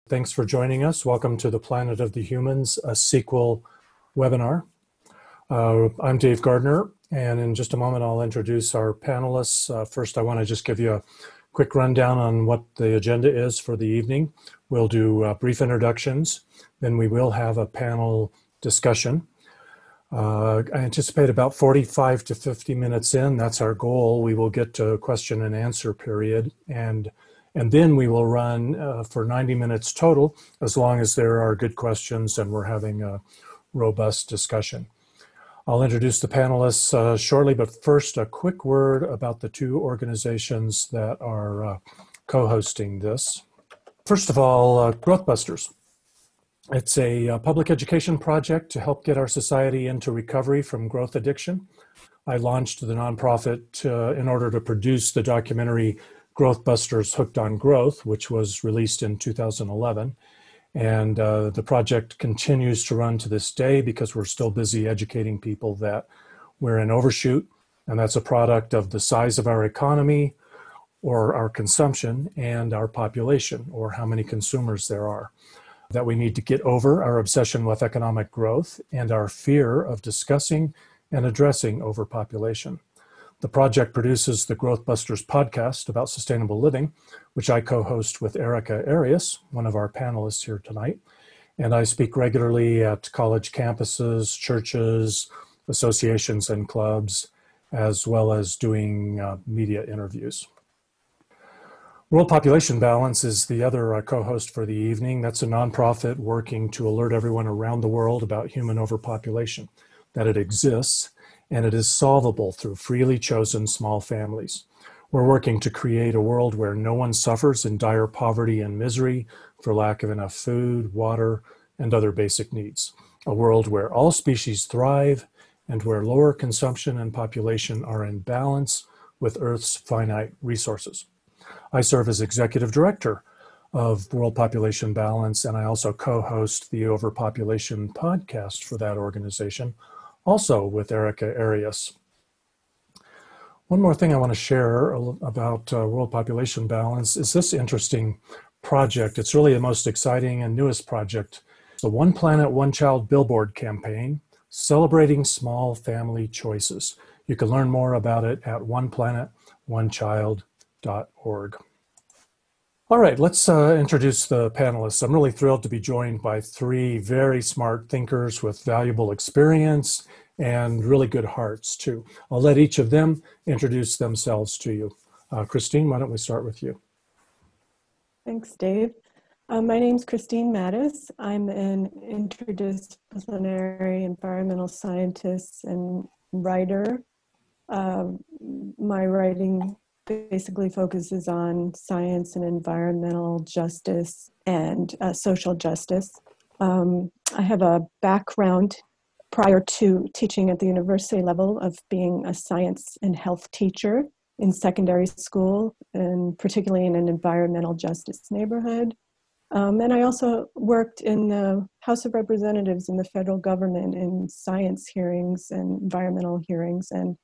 Thanks for joining us. Welcome to the Planet of the Humans, a sequel webinar. I'm Dave Gardner, and in just a moment I'll introduce our panelists. First, I want to just give you a quick rundown on what the agenda is for the evening. We'll do brief introductions, then we will have a panel discussion. I anticipate about 45 to 50 minutes in, that's our goal. We will get to a question and answer period, and then we will run for 90 minutes total, as long as there are good questions and we're having a robust discussion. I'll introduce the panelists shortly, but first a quick word about the two organizations that are co-hosting this. First of all, Growthbusters. It's a public education project to help get our society into recovery from growth addiction. I launched the nonprofit in order to produce the documentary Growthbusters Hooked on Growth, which was released in 2011. And the project continues to run to this day because we're still busy educating people that we're in overshoot, and that's a product of the size of our economy or our consumption and our population, or how many consumers there are. That we need to get over our obsession with economic growth and our fear of discussing and addressing overpopulation. The project produces the Growthbusters podcast about sustainable living, which I co-host with Erica Arias, one of our panelists here tonight. And I speak regularly at college campuses, churches, associations, and clubs, as well as doing media interviews. World Population Balance is the other co-host for the evening. That's a nonprofit working to alert everyone around the world about human overpopulation, that it exists, and it is solvable through freely chosen small families. We're working to create a world where no one suffers in dire poverty and misery for lack of enough food, water, and other basic needs. A world where all species thrive and where lower consumption and population are in balance with Earth's finite resources. I serve as executive director of World Population Balance, and I also co-host the Overpopulation podcast for that organization, also with Erica Arias. One more thing I want to share about World Population Balance is this interesting project. It's really the most exciting and newest project. The One Planet, One Child billboard campaign, celebrating small family choices. You can learn more about it at oneplanetonechild.org. All right, let's introduce the panelists. I'm really thrilled to be joined by three very smart thinkers with valuable experience and really good hearts, too. I'll let each of them introduce themselves to you. Kristine, why don't we start with you? Thanks, Dave. My name's Kristine Mattis. I'm an interdisciplinary environmental scientist and writer. My writing basically focuses on science and environmental justice and social justice. I have a background prior to teaching at the university level of being a science and health teacher in secondary school, and particularly in an environmental justice neighborhood. And I also worked in the House of Representatives in the federal government in science hearings and environmental hearings, and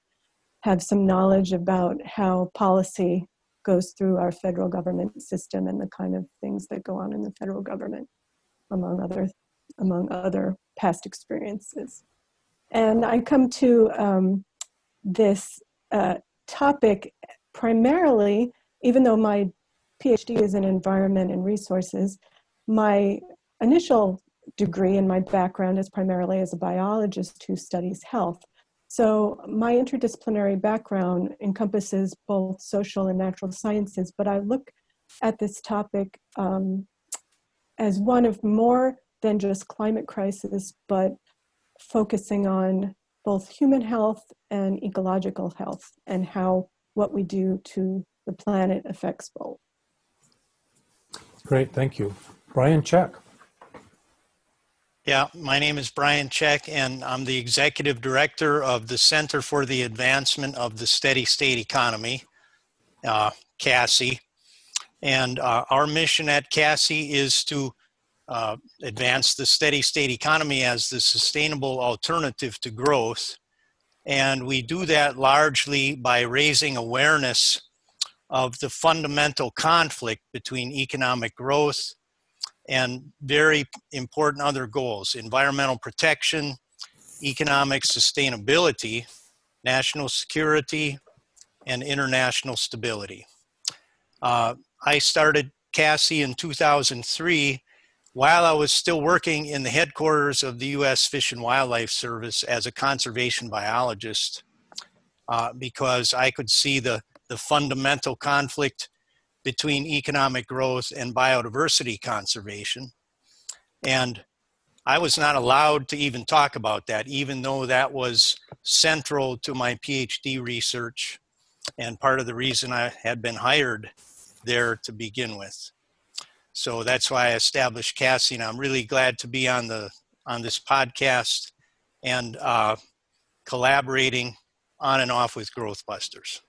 have some knowledge about how policy goes through our federal government system and the kind of things that go on in the federal government, among other past experiences. And I come to this topic primarily, even though my PhD is in environment and resources, my initial degree and my background is primarily as a biologist who studies health. So my interdisciplinary background encompasses both social and natural sciences, but I look at this topic as one of more than just climate crisis, but focusing on both human health and ecological health, and how what we do to the planet affects both. Great, thank you. Brian Check. Yeah, my name is Brian Check, and I'm the executive director of the Center for the Advancement of the Steady State Economy, CASSE. And our mission at CASSE is to advance the steady state economy as the sustainable alternative to growth. And we do that largely by raising awareness of the fundamental conflict between economic growth and very important other goals: environmental protection, economic sustainability, national security, and international stability. I started CASI in 2003 while I was still working in the headquarters of the U.S. Fish and Wildlife Service as a conservation biologist, because I could see the fundamental conflict between economic growth and biodiversity conservation. And I was not allowed to even talk about that, even though that was central to my PhD research and part of the reason I had been hired there to begin with. So that's why I established CASI, and I'm really glad to be on this podcast and collaborating on and off with Growth Busters.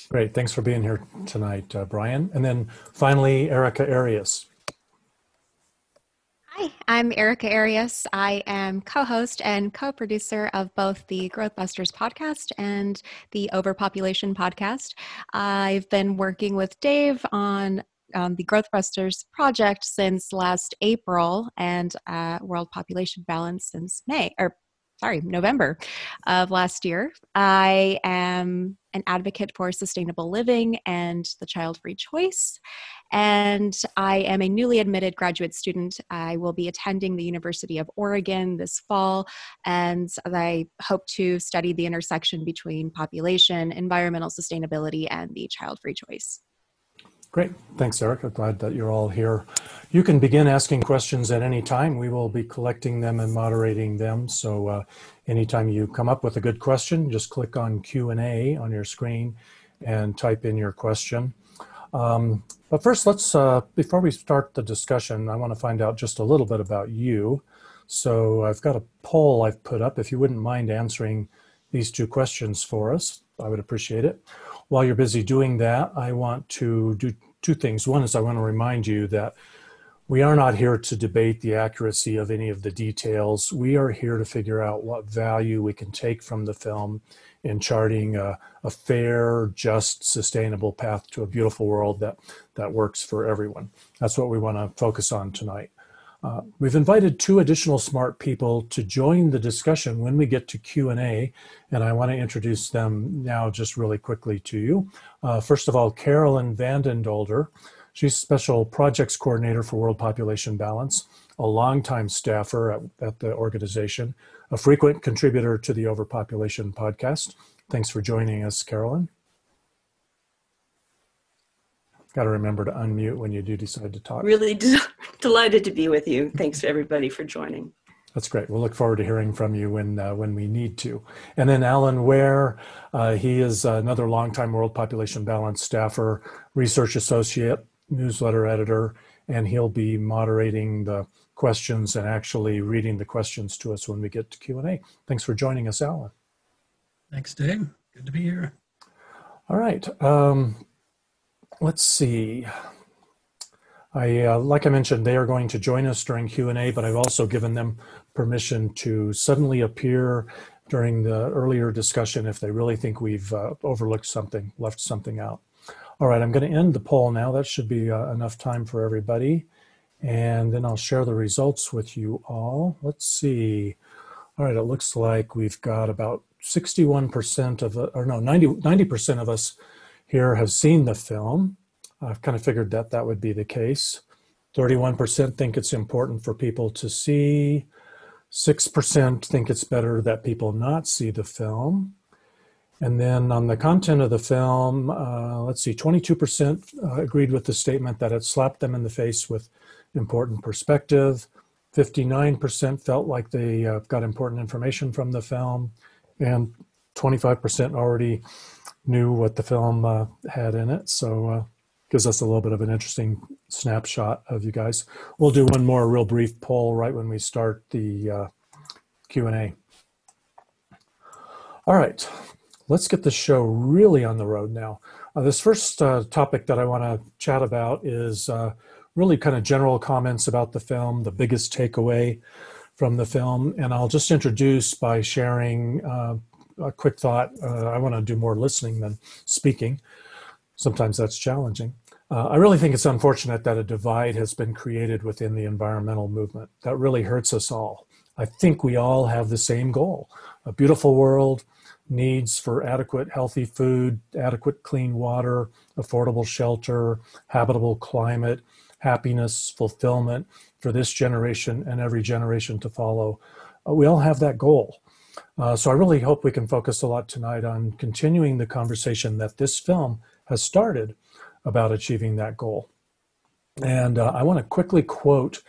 Great. Thanks for being here tonight, Brian. And then finally, Erica Arias. Hi, I'm Erica Arias. I am co-host and co-producer of both the Growth Busters podcast and the Overpopulation podcast. I've been working with Dave on the Growth Busters project since last April, and World Population Balance since November of last year. I am an advocate for sustainable living and the child-free choice, and I am a newly admitted graduate student. I will be attending the University of Oregon this fall, and I hope to study the intersection between population, environmental sustainability, and the child-free choice. Great. Thanks, Eric. I'm glad that you're all here. You can begin asking questions at any time. We will be collecting them and moderating them. So anytime you come up with a good question, just click on Q&A on your screen and type in your question. But first, let's before we start the discussion, I want to find out just a little bit about you. So I've got a poll I've put up. If you wouldn't mind answering these two questions for us, I would appreciate it. While you're busy doing that, I want to do two things. One is I want to remind you that we are not here to debate the accuracy of any of the details. We are here to figure out what value we can take from the film in charting a fair, just, sustainable path to a beautiful world that works for everyone. That's what we want to focus on tonight. We've invited two additional smart people to join the discussion when we get to Q&A, and I want to introduce them now just really quickly to you. First of all, Carolyn Vandendolder. She's Special Projects Coordinator for World Population Balance, a longtime staffer at the organization, a frequent contributor to the Overpopulation podcast. Thanks for joining us, Carolyn. Got to remember to unmute when you do decide to talk. Really delighted to be with you. Thanks everybody for joining. That's great. We'll look forward to hearing from you when we need to. And then Alan Ware, he is another longtime World Population Balance staffer, research associate, newsletter editor, and he'll be moderating the questions and actually reading the questions to us when we get to Q&A. Thanks for joining us, Alan. Thanks, Dave. Good to be here. All right. Let's see. Like I mentioned, they are going to join us during Q&A, but I've also given them permission to suddenly appear during the earlier discussion if they really think we've overlooked something, left something out. All right, I'm going to end the poll now. That should be enough time for everybody. And then I'll share the results with you all. Let's see. All right, it looks like we've got about 61% of, 90% of us here have seen the film. I've kind of figured that would be the case. 31% think it's important for people to see. 6% think it's better that people not see the film. And then on the content of the film, let's see, 22% agreed with the statement that it slapped them in the face with important perspective. 59% felt like they got important information from the film. And 25% already knew what the film had in it. So gives us a little bit of an interesting snapshot of you guys. We'll do one more real brief poll right when we start the Q&A. All right, let's get the show really on the road now. This first topic that I want to chat about is really kind of general comments about the film, the biggest takeaway from the film. And I'll just introduce by sharing a quick thought. I want to do more listening than speaking. Sometimes that's challenging. I really think it's unfortunate that a divide has been created within the environmental movement. That really hurts us all. I think we all have the same goal: a beautiful world, needs for adequate healthy food, adequate clean water, affordable shelter, habitable climate, happiness, fulfillment for this generation and every generation to follow. We all have that goal. So I really hope we can focus a lot tonight on continuing the conversation that this film has started about achieving that goal. And I want to quickly quote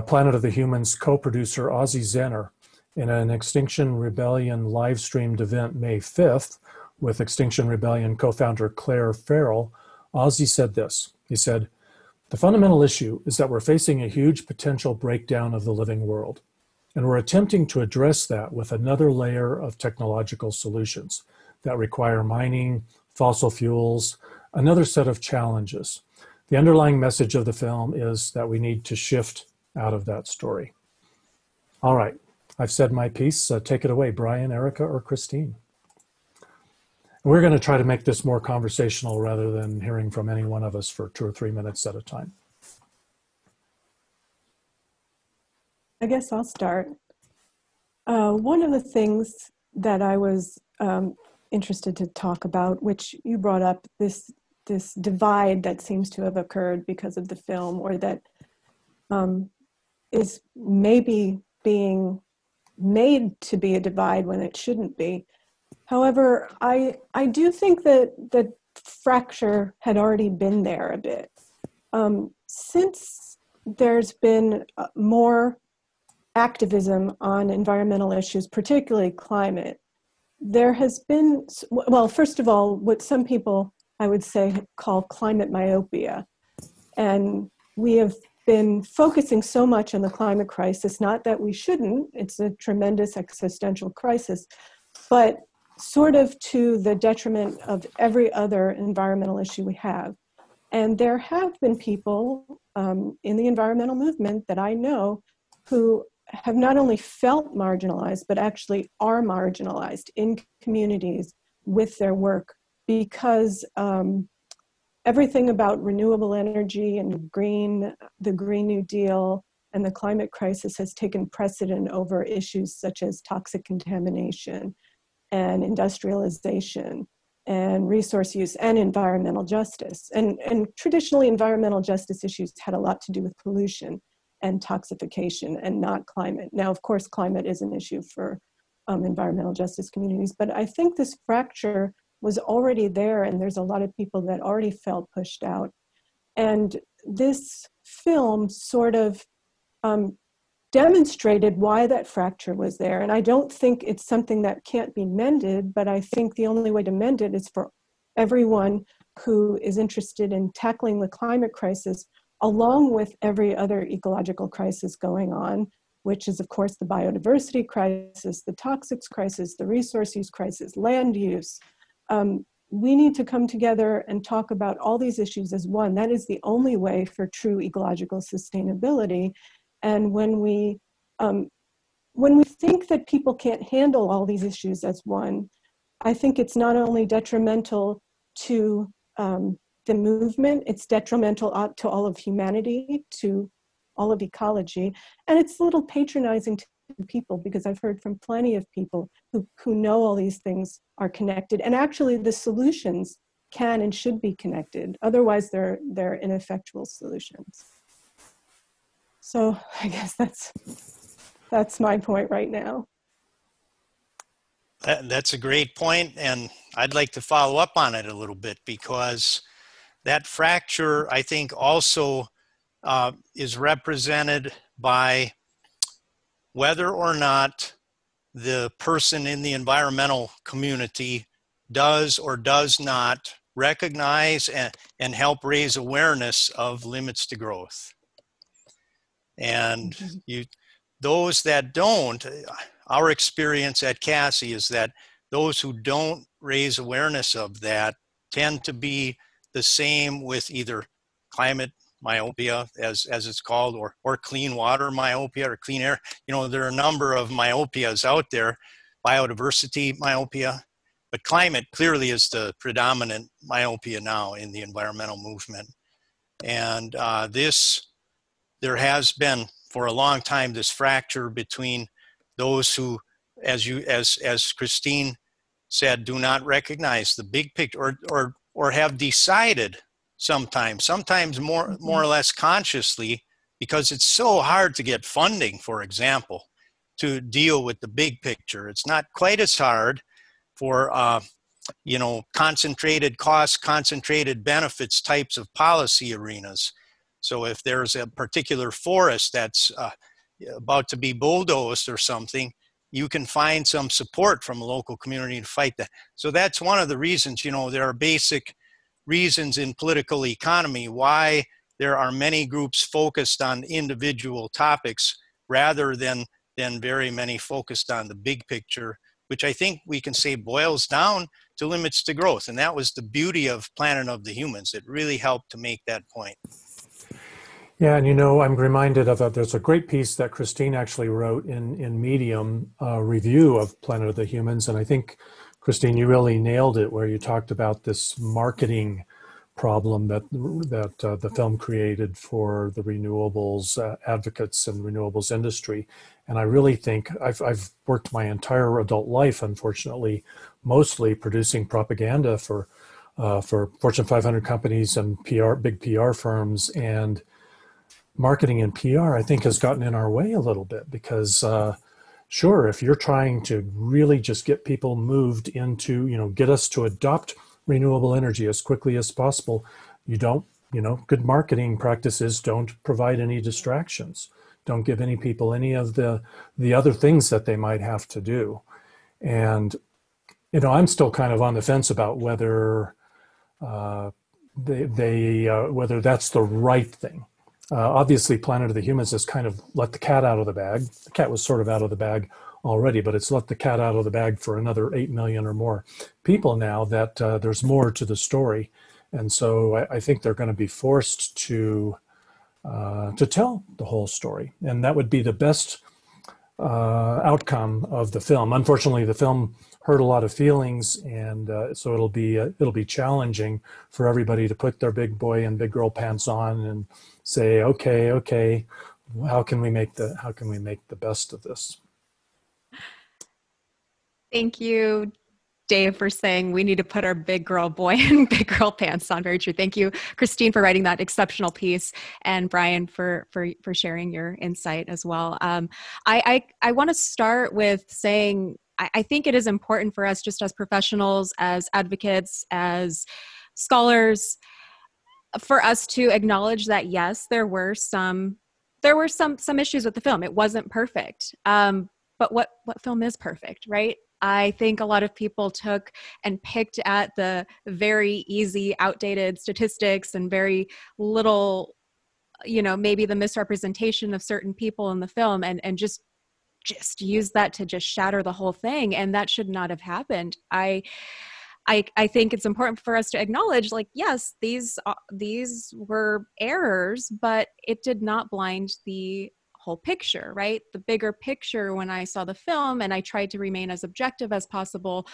Planet of the Humans co-producer Ozzie Zenner in an Extinction Rebellion live-streamed event May 5th with Extinction Rebellion co-founder Claire Farrell. Ozzie said this. He said, "The fundamental issue is that we're facing a huge potential breakdown of the living world, and we're attempting to address that with another layer of technological solutions that require mining, fossil fuels, another set of challenges. The underlying message of the film is that we need to shift out of that story." All right, I've said my piece. Take it away, Brian, Erica, or Kristine. We're going to try to make this more conversational rather than hearing from any one of us for 2 or 3 minutes at a time. I guess I'll start. One of the things that I was interested to talk about, which you brought up, this divide that seems to have occurred because of the film, or that is maybe being made to be a divide when it shouldn't be. However, I do think that the fracture had already been there a bit. Since there's been more activism on environmental issues, particularly climate, there has been, well, first of all, what some people, I would say, call climate myopia. And we have been focusing so much on the climate crisis, not that we shouldn't, it's a tremendous existential crisis, but sort of to the detriment of every other environmental issue we have. And there have been people in the environmental movement that I know who have not only felt marginalized, but actually are marginalized in communities with their work, because everything about renewable energy and the Green New Deal and the climate crisis has taken precedent over issues such as toxic contamination and industrialization and resource use and environmental justice. And traditionally, environmental justice issues had a lot to do with pollution and toxification and not climate. Now, of course, climate is an issue for environmental justice communities, but I think this fracture was already there, and there's a lot of people that already felt pushed out. And this film sort of demonstrated why that fracture was there. And I don't think it's something that can't be mended, but I think the only way to mend it is for everyone who is interested in tackling the climate crisis, along with every other ecological crisis going on, which is, of course, the biodiversity crisis, the toxics crisis, the resource use crisis, land use. We need to come together and talk about all these issues as one. That is the only way for true ecological sustainability. And when we think that people can't handle all these issues as one, I think it's not only detrimental to the movement, it's detrimental to all of humanity, to all of ecology, and it's a little patronizing to people, because I've heard from plenty of people who know all these things are connected, and actually the solutions can and should be connected. Otherwise, they're ineffectual solutions. So I guess that's my point right now. That's a great point, and I'd like to follow up on it a little bit, because that fracture, I think, also is represented by whether or not the person in the environmental community does or does not recognize and help raise awareness of limits to growth. And those that don't, our experience at CASI is that those who don't raise awareness of that tend to be the same with either climate myopia, as it's called, or clean water myopia, or clean air. You know, there are a number of myopias out there, biodiversity myopia, but climate clearly is the predominant myopia now in the environmental movement. And there has been for a long time this fracture between those who, as Kristine said, do not recognize the big picture, or have decided sometimes more or less consciously, because it's so hard to get funding, for example, to deal with the big picture. It's not quite as hard for concentrated costs, concentrated benefits types of policy arenas. So if there's a particular forest that's about to be bulldozed or something, you can find some support from a local community to fight that. So that's one of the reasons, there are basic reasons in political economy why there are many groups focused on individual topics rather than very many focused on the big picture, which I think we can say boils down to limits to growth. And that was the beauty of Planet of the Humans. It really helped to make that point. Yeah, and I'm reminded of there's a great piece that Kristine actually wrote in Medium, review of Planet of the Humans, and I think, Kristine, you really nailed it, where you talked about this marketing problem that the film created for the renewables advocates and renewables industry. And I really think I've worked my entire adult life, unfortunately, mostly producing propaganda for Fortune 500 companies and big PR firms, and marketing and PR, I think, has gotten in our way a little bit because, sure, if you're trying to really just get people moved into, get us to adopt renewable energy as quickly as possible, you don't, good marketing practices don't provide any distractions, don't give any people any of the other things that they might have to do. And, I'm still kind of on the fence about whether whether that's the right thing. Obviously, Planet of the Humans has kind of let the cat out of the bag. The cat was sort of out of the bag already, but it's let the cat out of the bag for another 8 million or more people now that there's more to the story. And so I think they're going to be forced to tell the whole story. And that would be the best outcome of the film. Unfortunately, the film hurt a lot of feelings, and so it'll be challenging for everybody to put their big boy and big girl pants on and say, okay, how can we make the best of this? Thank you, Dave, for saying we need to put our big girl boy and big girl pants on. Very true. Thank you, Kristine, for writing that exceptional piece, and Brian for sharing your insight as well. I want to start with saying I think it is important for us, just as professionals, as advocates, as scholars, for us to acknowledge that yes, there were some issues with the film. It wasn't perfect, but what film is perfect, right? I think a lot of people took and picked at the very easy, outdated statistics and very little, maybe the misrepresentation of certain people in the film, and just use that to just shatter the whole thing. And that should not have happened. I think it's important for us to acknowledge, yes, these were errors, but it did not blind the whole picture, right? The bigger picture when I saw the film, and I tried to remain as objective as possible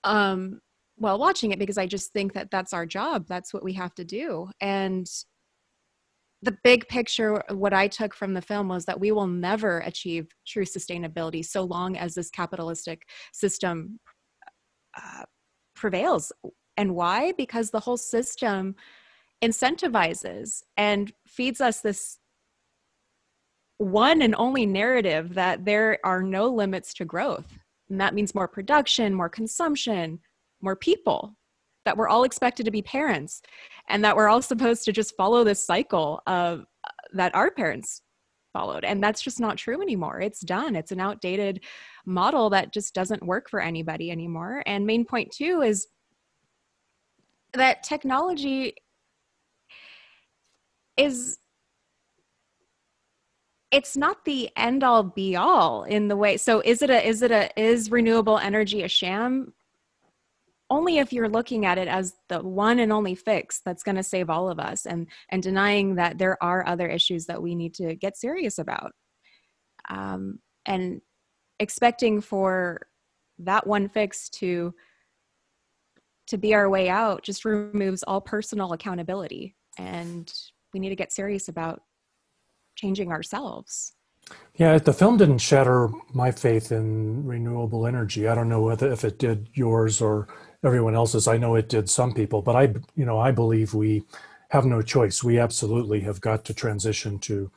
while watching it, because I just think that that's our job. That's what we have to do. And the big picture, what I took from the film was that we will never achieve true sustainability so long as this capitalistic system prevails. And why? Because the whole system incentivizes and feeds us this one and only narrative that there are no limits to growth. And that means more production, more consumption, more people, that we're all expected to be parents, and that we're all supposed to just follow this cycle of that our parents followed. And that's just not true anymore. It's done. It's an outdated model that just doesn't work for anybody anymore. And main point two is that technology it's not the end all be all in the way. So is renewable energy a sham? Only if you're looking at it as the one and only fix that's going to save all of us, and denying that there are other issues that we need to get serious about. And expecting for that one fix to be our way out just removes all personal accountability. and we need to get serious about changing ourselves. Yeah, the film didn't shatter my faith in renewable energy. I don't know if it did yours or everyone else's. I know it did some people, but I believe we have no choice. We absolutely have got to transition to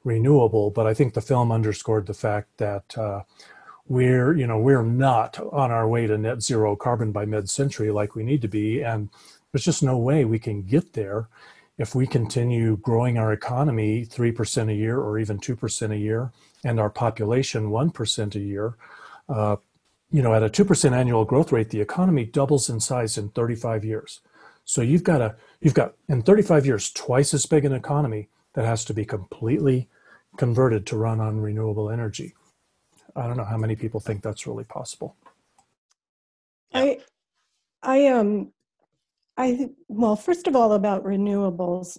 renewable. But I think the film underscored the fact that we're not on our way to net zero carbon by mid-century like we need to be, and there's just no way we can get there if we continue growing our economy 3% a year or even 2% a year, and our population 1% a year. At a 2% annual growth rate, the economy doubles in size in 35 years. So you've got in 35 years twice as big an economy that has to be completely converted to run on renewable energy. I don't know how many people think that's really possible. Yeah. Well, first of all, about renewables,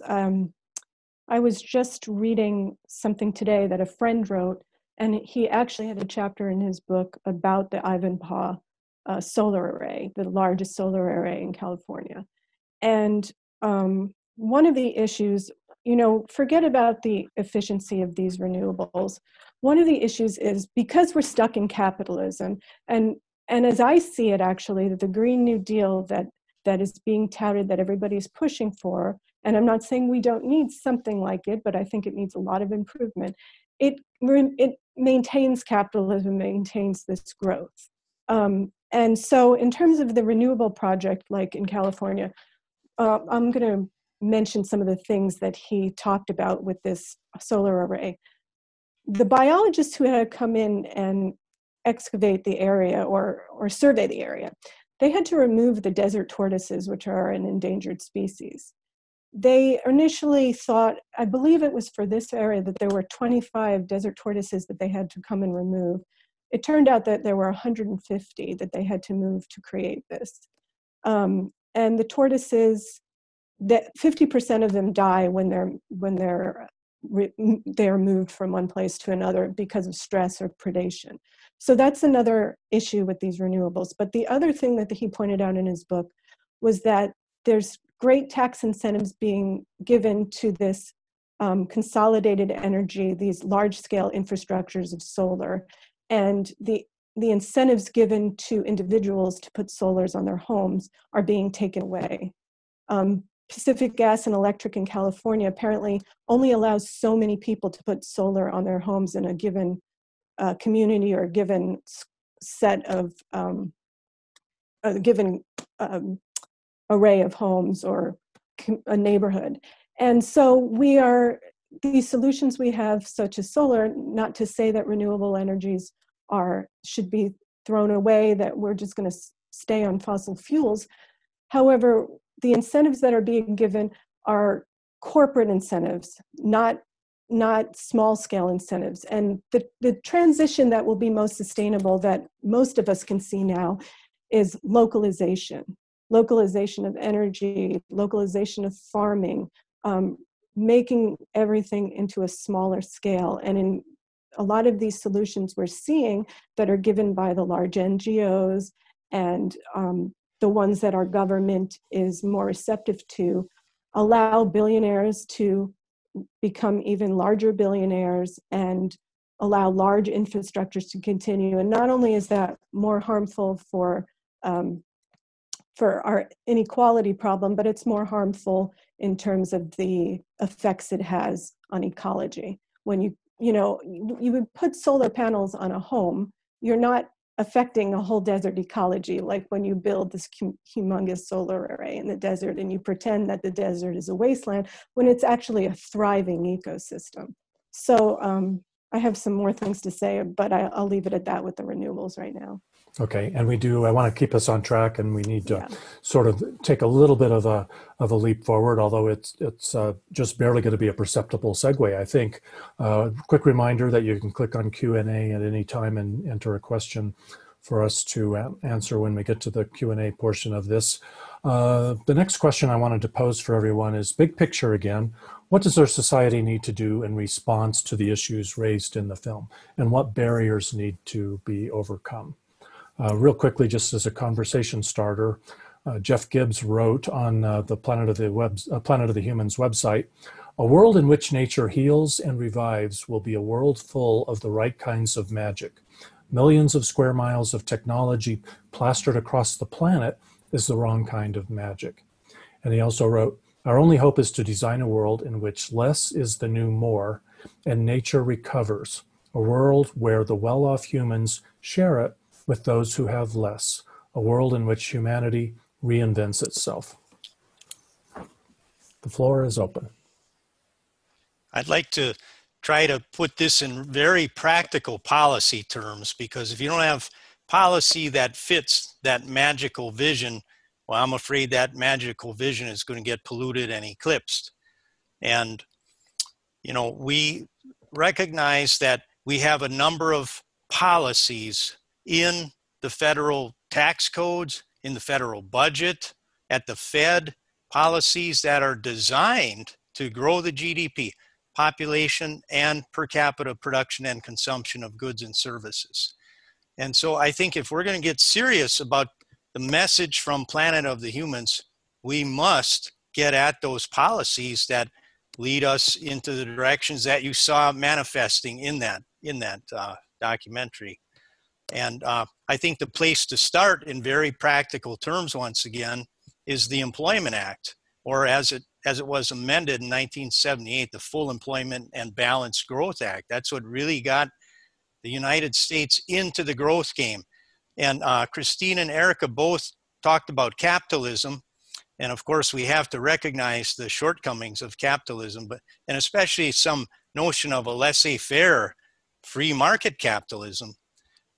I was just reading something today that a friend wrote, and he actually had a chapter in his book about the Ivanpah solar array, the largest solar array in California. And one of the issues, forget about the efficiency of these renewables. One of the issues is because we're stuck in capitalism, and as I see it, actually, that the Green New Deal that is being touted, that everybody's pushing for, and I'm not saying we don't need something like it, but I think it needs a lot of improvement. It maintains capitalism, maintains this growth. And so in terms of the renewable project, like in California, I'm going to mention some of the things that he talked about with this solar array. The biologists who had come in and excavate the area or survey the area, they had to remove the desert tortoises, which are an endangered species. They initially thought, I believe it was for this area, that there were 25 desert tortoises that they had to come and remove. It turned out that there were 150 that they had to move to create this. And the tortoises, that 50% of them die when they're moved from one place to another because of stress or predation. So that's another issue with these renewables. But the other thing that he pointed out in his book was that there's great tax incentives being given to this consolidated energy, these large-scale infrastructures of solar, and the incentives given to individuals to put solars on their homes are being taken away. Pacific Gas and Electric in California apparently only allows so many people to put solar on their homes in a given community or a given set of a given array of homes or a neighborhood. And so these solutions we have, such as solar, not to say that renewable energies should be thrown away, that we're just going to stay on fossil fuels. However, the incentives that are being given are corporate incentives, not small-scale incentives. And the transition that will be most sustainable, that most of us can see now, is localization of energy, localization of farming, making everything into a smaller scale. And in a lot of these solutions we're seeing that are given by the large NGOs and the ones that our government is more receptive to, allow billionaires to become even larger billionaires and allow large infrastructures to continue. And not only is that more harmful for our inequality problem, but it's more harmful in terms of the effects it has on ecology. When you would put solar panels on a home, you're not affecting a whole desert ecology, like when you build this humongous solar array in the desert and you pretend that the desert is a wasteland when it's actually a thriving ecosystem. So I have some more things to say, but I'll leave it at that with the renewables right now. Okay, and I want to keep us on track, and we need to sort of take a little bit of a leap forward, although it's just barely going to be a perceptible segue, I think. Quick reminder that you can click on Q&A at any time and enter a question for us to answer when we get to the Q&A portion of this. The next question I wanted to pose for everyone is big picture again. What does our society need to do in response to the issues raised in the film, and what barriers need to be overcome? Real quickly, just as a conversation starter, Jeff Gibbs wrote on the Planet of the Humans website, "A world in which nature heals and revives will be a world full of the right kinds of magic. Millions of square miles of technology plastered across the planet is the wrong kind of magic." And he also wrote, "Our only hope is to design a world in which less is the new more and nature recovers, a world where the well-off humans share it with those who have less, a world in which humanity reinvents itself." The floor is open. I'd like to try to put this in very practical policy terms, because if you don't have policy that fits that magical vision, well, I'm afraid that magical vision is going to get polluted and eclipsed. And, you know, we recognize that we have a number of policies in the federal tax codes, in the federal budget, at the Fed, policies that are designed to grow the GDP, population, and per capita production and consumption of goods and services. And so I think if we're going to get serious about the message from Planet of the Humans, we must get at those policies that lead us into the directions that you saw manifesting in that documentary. And I think the place to start in very practical terms, once again, is the Employment Act, or as it was amended in 1978, the Full Employment and Balanced Growth Act. That's what really got the United States into the growth game. And Kristine and Erica both talked about capitalism. And of course, we have to recognize the shortcomings of capitalism, and especially some notion of a laissez-faire free market capitalism.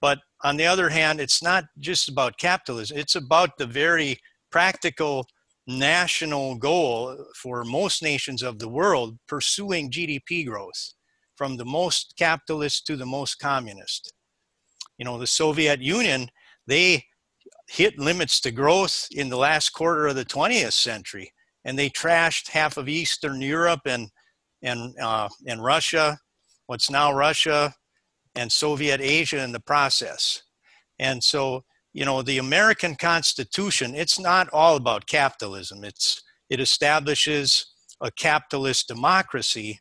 But on the other hand, it's not just about capitalism. It's about the very practical national goal for most nations of the world, pursuing GDP growth, from the most capitalist to the most communist. You know, the Soviet Union, they hit limits to growth in the last quarter of the 20th century, and they trashed half of Eastern Europe and Russia, what's now Russia, and Soviet Asia in the process. And so, you know, the American Constitution, it's not all about capitalism. It establishes a capitalist democracy.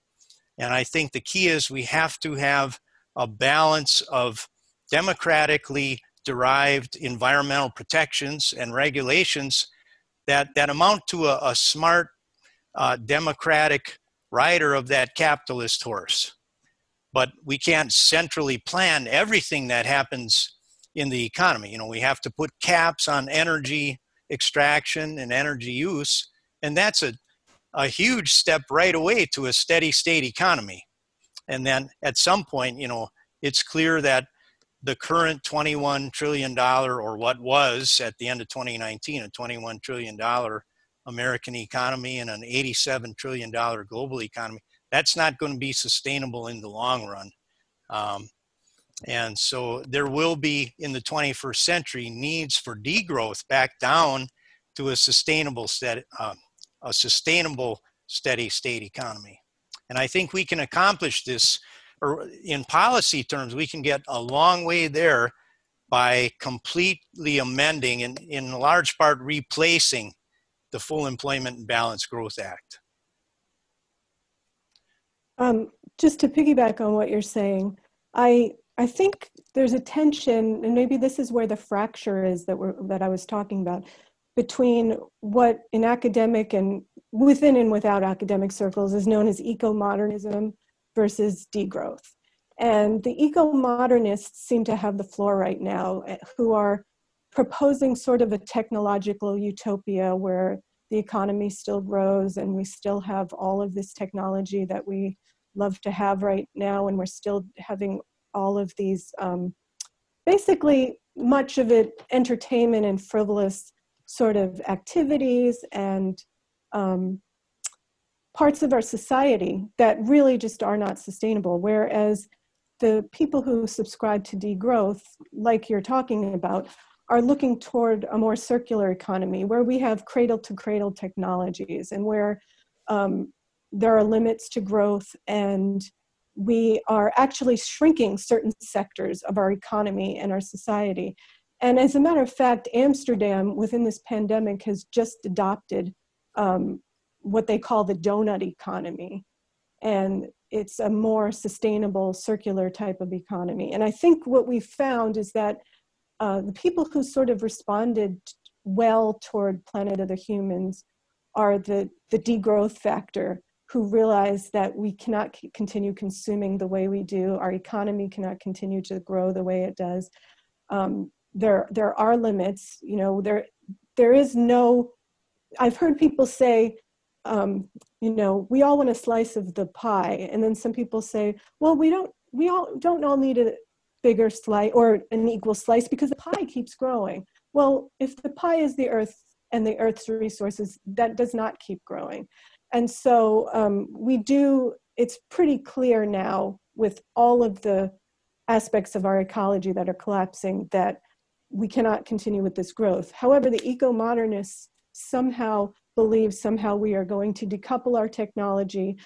And I think the key is we have to have a balance of democratically derived environmental protections and regulations that amount to a smart democratic rider of that capitalist horse. But we can't centrally plan everything that happens in the economy. You know, we have to put caps on energy extraction and energy use, and that's a huge step right away to a steady state economy. And then at some point, you know, it's clear that the current $21 trillion, or what was at the end of 2019, a $21 trillion American economy and an $87 trillion global economy, that's not going to be sustainable in the long run. And so there will be, in the 21st century, needs for degrowth back down to a sustainable steady state economy. And I think we can accomplish this, or in policy terms, we can get a long way there by completely amending and in large part replacing the Full Employment and Balanced Growth Act. Just to piggyback on what you're saying, I think there's a tension, and maybe this is where the fracture is that I was talking about, between what in academic and within and without academic circles is known as eco-modernism versus degrowth. And the eco-modernists seem to have the floor right now, who are proposing sort of a technological utopia where the economy still grows and we still have all of this technology that we love to have right now, and we're still having all of these, basically much of it entertainment and frivolous sort of activities and parts of our society that really just are not sustainable. Whereas the people who subscribe to degrowth, like you're talking about, are looking toward a more circular economy where we have cradle-to-cradle technologies and where there are limits to growth, and we are actually shrinking certain sectors of our economy and our society. And as a matter of fact, Amsterdam, within this pandemic, has just adopted what they call the donut economy. And it's a more sustainable, circular type of economy. And I think what we found is that the people who sort of responded well toward Planet of the Humans are the degrowth factor, who realize that we cannot continue consuming the way we do. Our economy cannot continue to grow the way it does. There are limits. You know, there is no. I've heard people say, you know, we all want a slice of the pie, and then some people say, well, we all don't all need a bigger slice or an equal slice because the pie keeps growing. Well, if the pie is the earth and the earth's resources, that does not keep growing. And so it's pretty clear now with all of the aspects of our ecology that are collapsing that we cannot continue with this growth. However, the eco-modernists somehow believe we are going to decouple our technology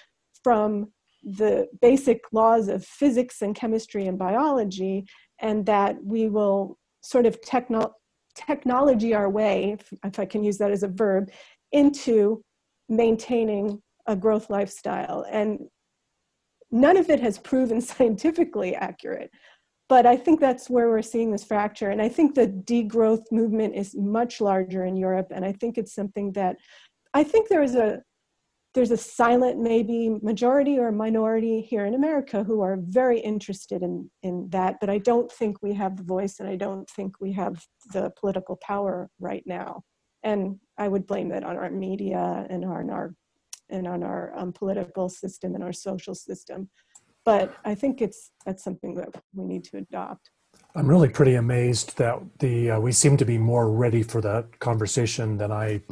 from the basic laws of physics and chemistry and biology, and that we will sort of technology our way, if I can use that as a verb, into maintaining a growth lifestyle. And none of it has proven scientifically accurate, but I think that's where we're seeing this fracture. And I think the degrowth movement is much larger in Europe, and I think it's something that I think there's a silent maybe majority or minority here in America who are very interested in that, but I don't think we have the voice, and I don't think we have the political power right now. And I would blame that on our media and on our political system and our social system. But I think that's something that we need to adopt. I'm really pretty amazed that we seem to be more ready for that conversation than I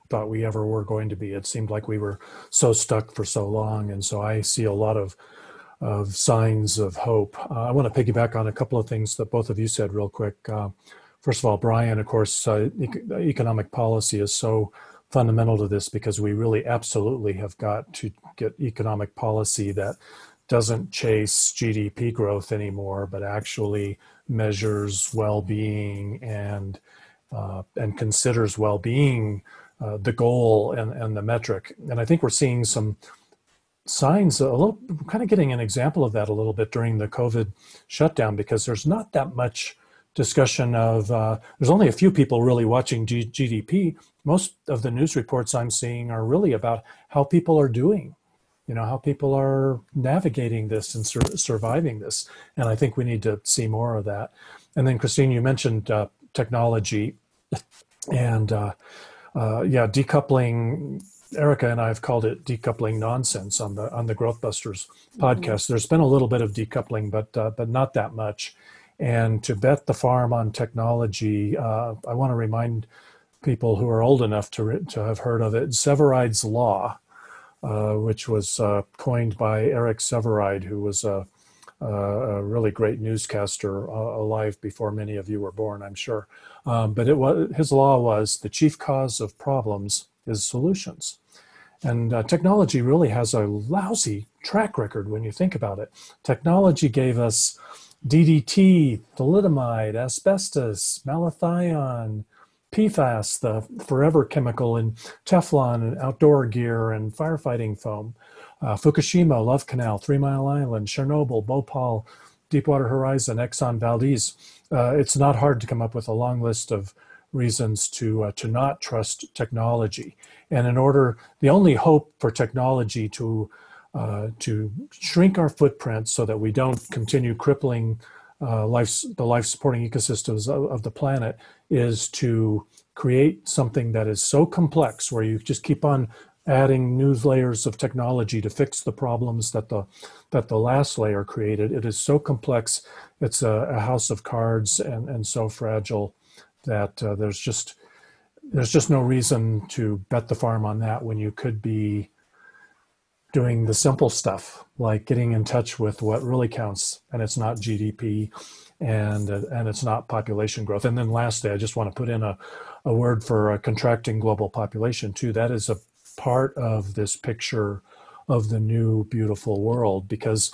thought we ever were going to be. It seemed like we were so stuck for so long, and so I see a lot of signs of hope. I want to piggyback on a couple of things that both of you said real quick. First of all, Brian, of course, economic policy is so fundamental to this because we really absolutely have got to get economic policy that doesn't chase GDP growth anymore, but actually measures well-being and considers well-being the goal and the metric. And I think we're seeing some signs, kind of getting an example of that a little bit during the COVID shutdown, because there's not that much discussion of, there's only a few people really watching GDP. Most of the news reports I'm seeing are really about how people are doing, you know, how people are navigating this and surviving this. And I think we need to see more of that. And then Kristine, you mentioned technology and decoupling. Erica and I have called it decoupling nonsense on the Growth Busters podcast. There's been a little bit of decoupling, but not that much. And to bet the farm on technology, I want to remind people who are old enough to have heard of it, Severide's Law, which was coined by Eric Severide, who was a really great newscaster alive before many of you were born, I'm sure. But his law was the chief cause of problems is solutions. And technology really has a lousy track record when you think about it. Technology gave us DDT, thalidomide, asbestos, malathion, PFAS, the forever chemical in Teflon and outdoor gear and firefighting foam, Fukushima, Love Canal, 3 Mile Island, Chernobyl, Bhopal, Deepwater Horizon, Exxon Valdez. It's not hard to come up with a long list of reasons to not trust technology. And the only hope for technology to shrink our footprint so that we don't continue crippling the life-supporting ecosystems of the planet is to create something that is so complex where you just keep on adding new layers of technology to fix the problems that the last layer created. It is so complex, it's a house of cards and so fragile that there's just no reason to bet the farm on that when you could be doing the simple stuff like getting in touch with what really counts, and it's not GDP and it's not population growth. And then lastly, I just want to put in a word for contracting global population too. That is a part of this picture of the new beautiful world, because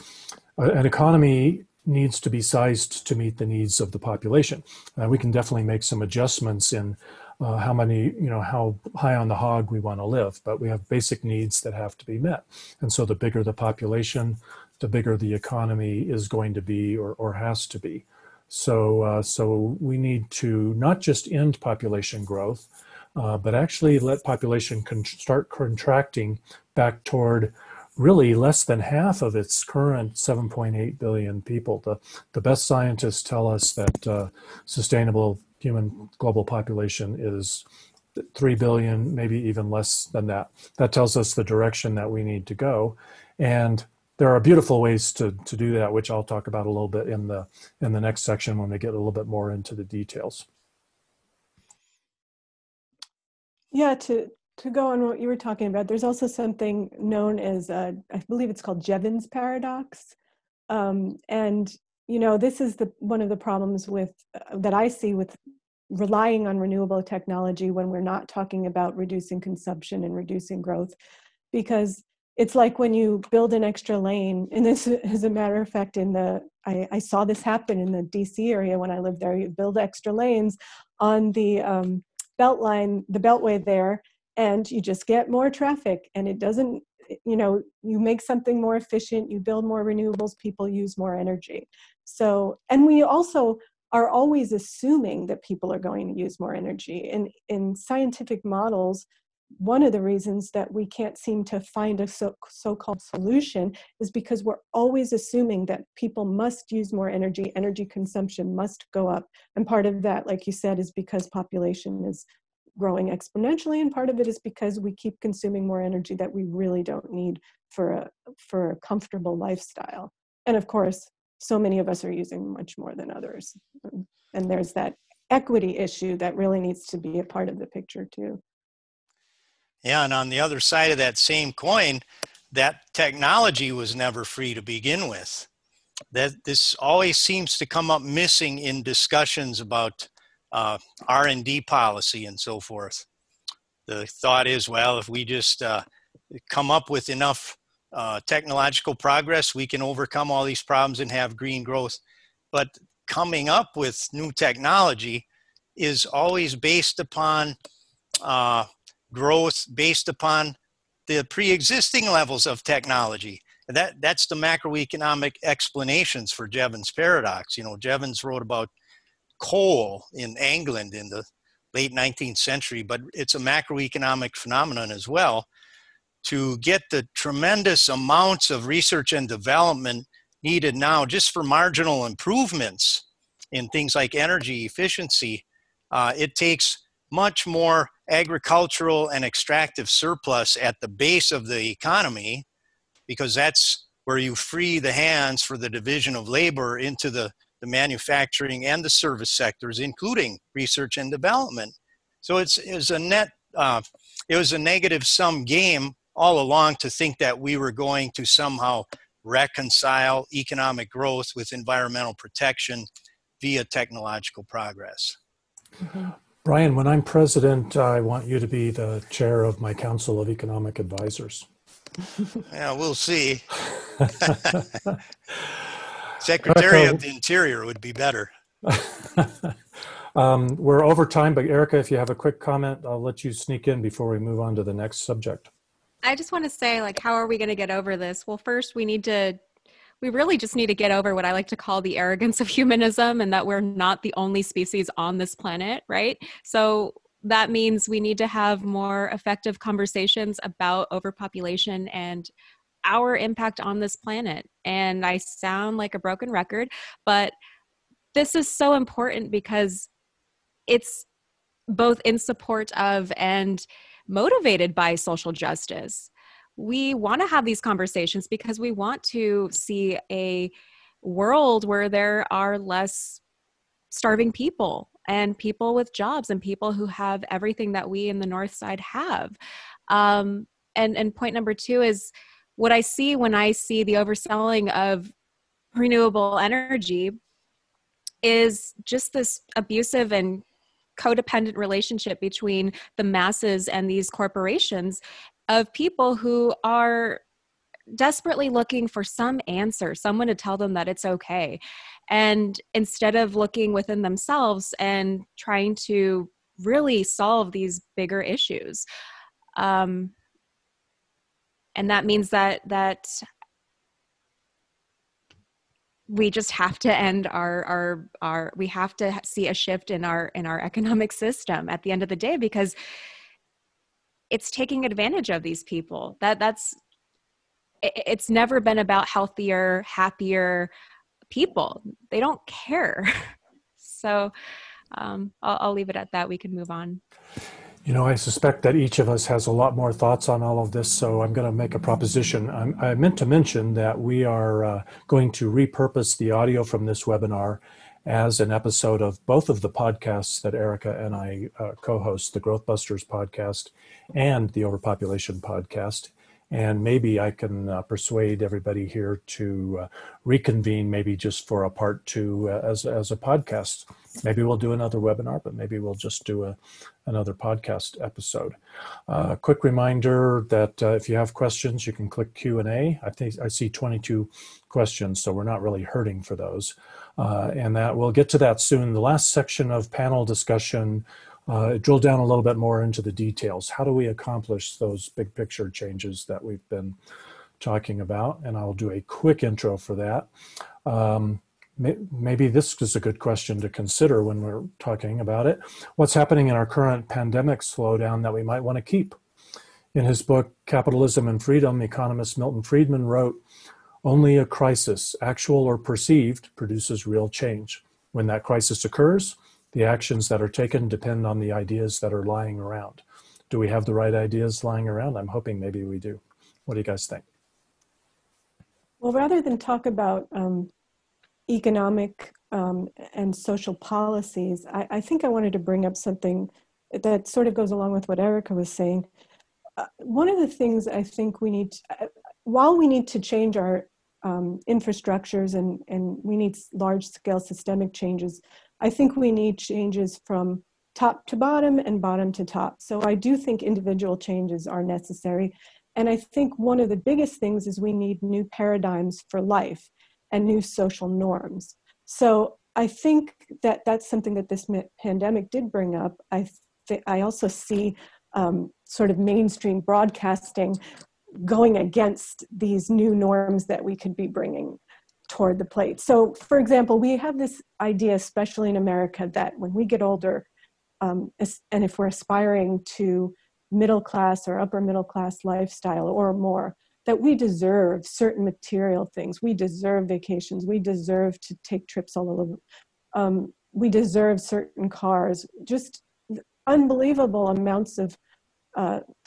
an economy needs to be sized to meet the needs of the population. We can definitely make some adjustments in how many, how high on the hog we want to live, but we have basic needs that have to be met. And so the bigger the population, the bigger the economy is going to be or has to be. So we need to not just end population growth, but actually let population start contracting back toward really less than half of its current 7.8 billion people. The best scientists tell us that sustainable human global population is 3 billion, maybe even less than that. That tells us the direction that we need to go. And there are beautiful ways to do that, which I'll talk about a little bit in the next section when we get a little bit more into the details. Yeah, to go on what you were talking about, there's also something known as, I believe it's called Jevons Paradox. And, this is one of the problems that I see with relying on renewable technology when we're not talking about reducing consumption and reducing growth, because it's like when you build an extra lane, and this, as a matter of fact, I saw this happen in the DC area when I lived there. You build extra lanes on the beltway there, and you just get more traffic, and it doesn't, you make something more efficient, you build more renewables, people use more energy. So, and we also are always assuming that people are going to use more energy. And in scientific models, one of the reasons that we can't seem to find a so-called solution is because we're always assuming that people must use more energy, energy consumption must go up. And part of that, like you said, is because population is growing exponentially, and part of it is because we keep consuming more energy that we really don't need for a comfortable lifestyle. And of course, so many of us are using much more than others. And there's that equity issue that really needs to be a part of the picture too. Yeah, and on the other side of that same coin, that technology was never free to begin with. That this always seems to come up missing in discussions about R&D policy and so forth. The thought is, well, if we just come up with enough technological progress, we can overcome all these problems and have green growth. But coming up with new technology is always based upon growth based upon the pre-existing levels of technology. That's the macroeconomic explanations for Jevons Paradox. Jevons wrote about coal in England in the late 19th century, but it's a macroeconomic phenomenon as well. To get the tremendous amounts of research and development needed now just for marginal improvements in things like energy efficiency, it takes much more agricultural and extractive surplus at the base of the economy, because that's where you free the hands for the division of labor into the manufacturing and the service sectors, including research and development. So it was a negative sum game all along to think that we were going to somehow reconcile economic growth with environmental protection via technological progress. Mm-hmm. Brian, when I'm president, I want you to be the chair of my Council of Economic Advisors. Yeah, we'll see. Secretary of the Interior would be better. We're over time, but Erica, if you have a quick comment, I'll let you sneak in before we move on to the next subject. I just want to say, how are we going to get over this? Well, first, we really just need to get over what I like to call the arrogance of humanism, and that we're not the only species on this planet, right? So that means we need to have more effective conversations about overpopulation and our impact on this planet. And I sound like a broken record, but this is so important because it's both in support of and motivated by social justice. We want to have these conversations because we want to see a world where there are less starving people and people with jobs and people who have everything that we in the North Side have. And point number two is what I see when I see the overselling of renewable energy is just this abusive and codependent relationship between the masses and these corporations of people who are desperately looking for some answer, someone to tell them that it's okay. And instead of looking within themselves and trying to really solve these bigger issues. And that means that we just have to end we have to see a shift in our economic system at the end of the day, because it's taking advantage of these people. It's never been about healthier, happier people. They don't care. So I'll leave it at that. We can move on. You know, I suspect that each of us has a lot more thoughts on all of this, so I'm going to make a proposition. I meant to mention that we are going to repurpose the audio from this webinar as an episode of both of the podcasts that Erica and I co-host, the Growth Busters podcast and the Overpopulation podcast. And maybe I can persuade everybody here to reconvene, maybe just for a part 2 as a podcast. Maybe we'll do another webinar, but maybe we'll just do another podcast episode. Quick reminder that if you have questions, you can click Q&A. I think I see 22 questions, so we're not really hurting for those. And that we'll get to that soon. The last section of panel discussion, drill down a little bit more into the details. How do we accomplish those big picture changes that we've been talking about? And I'll do a quick intro for that. Maybe this is a good question to consider when we're talking about it. What's happening in our current pandemic slowdown that we might want to keep? In his book, Capitalism and Freedom, economist Milton Friedman wrote, "Only a crisis, actual or perceived, produces real change. When that crisis occurs, the actions that are taken depend on the ideas that are lying around." Do we have the right ideas lying around? I'm hoping maybe we do. What do you guys think? Well, rather than talk about economic and social policies, I think I wanted to bring up something that sort of goes along with what Erica was saying. One of the things I think we need, while we need to change our infrastructures and we need large-scale systemic changes, I think we need changes from top to bottom and bottom to top. So I do think individual changes are necessary. And I think one of the biggest things is we need new paradigms for life and new social norms. So I think that that's something that this pandemic did bring up. I also see sort of mainstream broadcasting going against these new norms that we could be bringing toward the plate. So, for example, we have this idea, especially in America, that when we get older, and if we're aspiring to middle class or upper middle class lifestyle or more, that we deserve certain material things. We deserve vacations. We deserve to take trips all over. We deserve certain cars, just unbelievable amounts of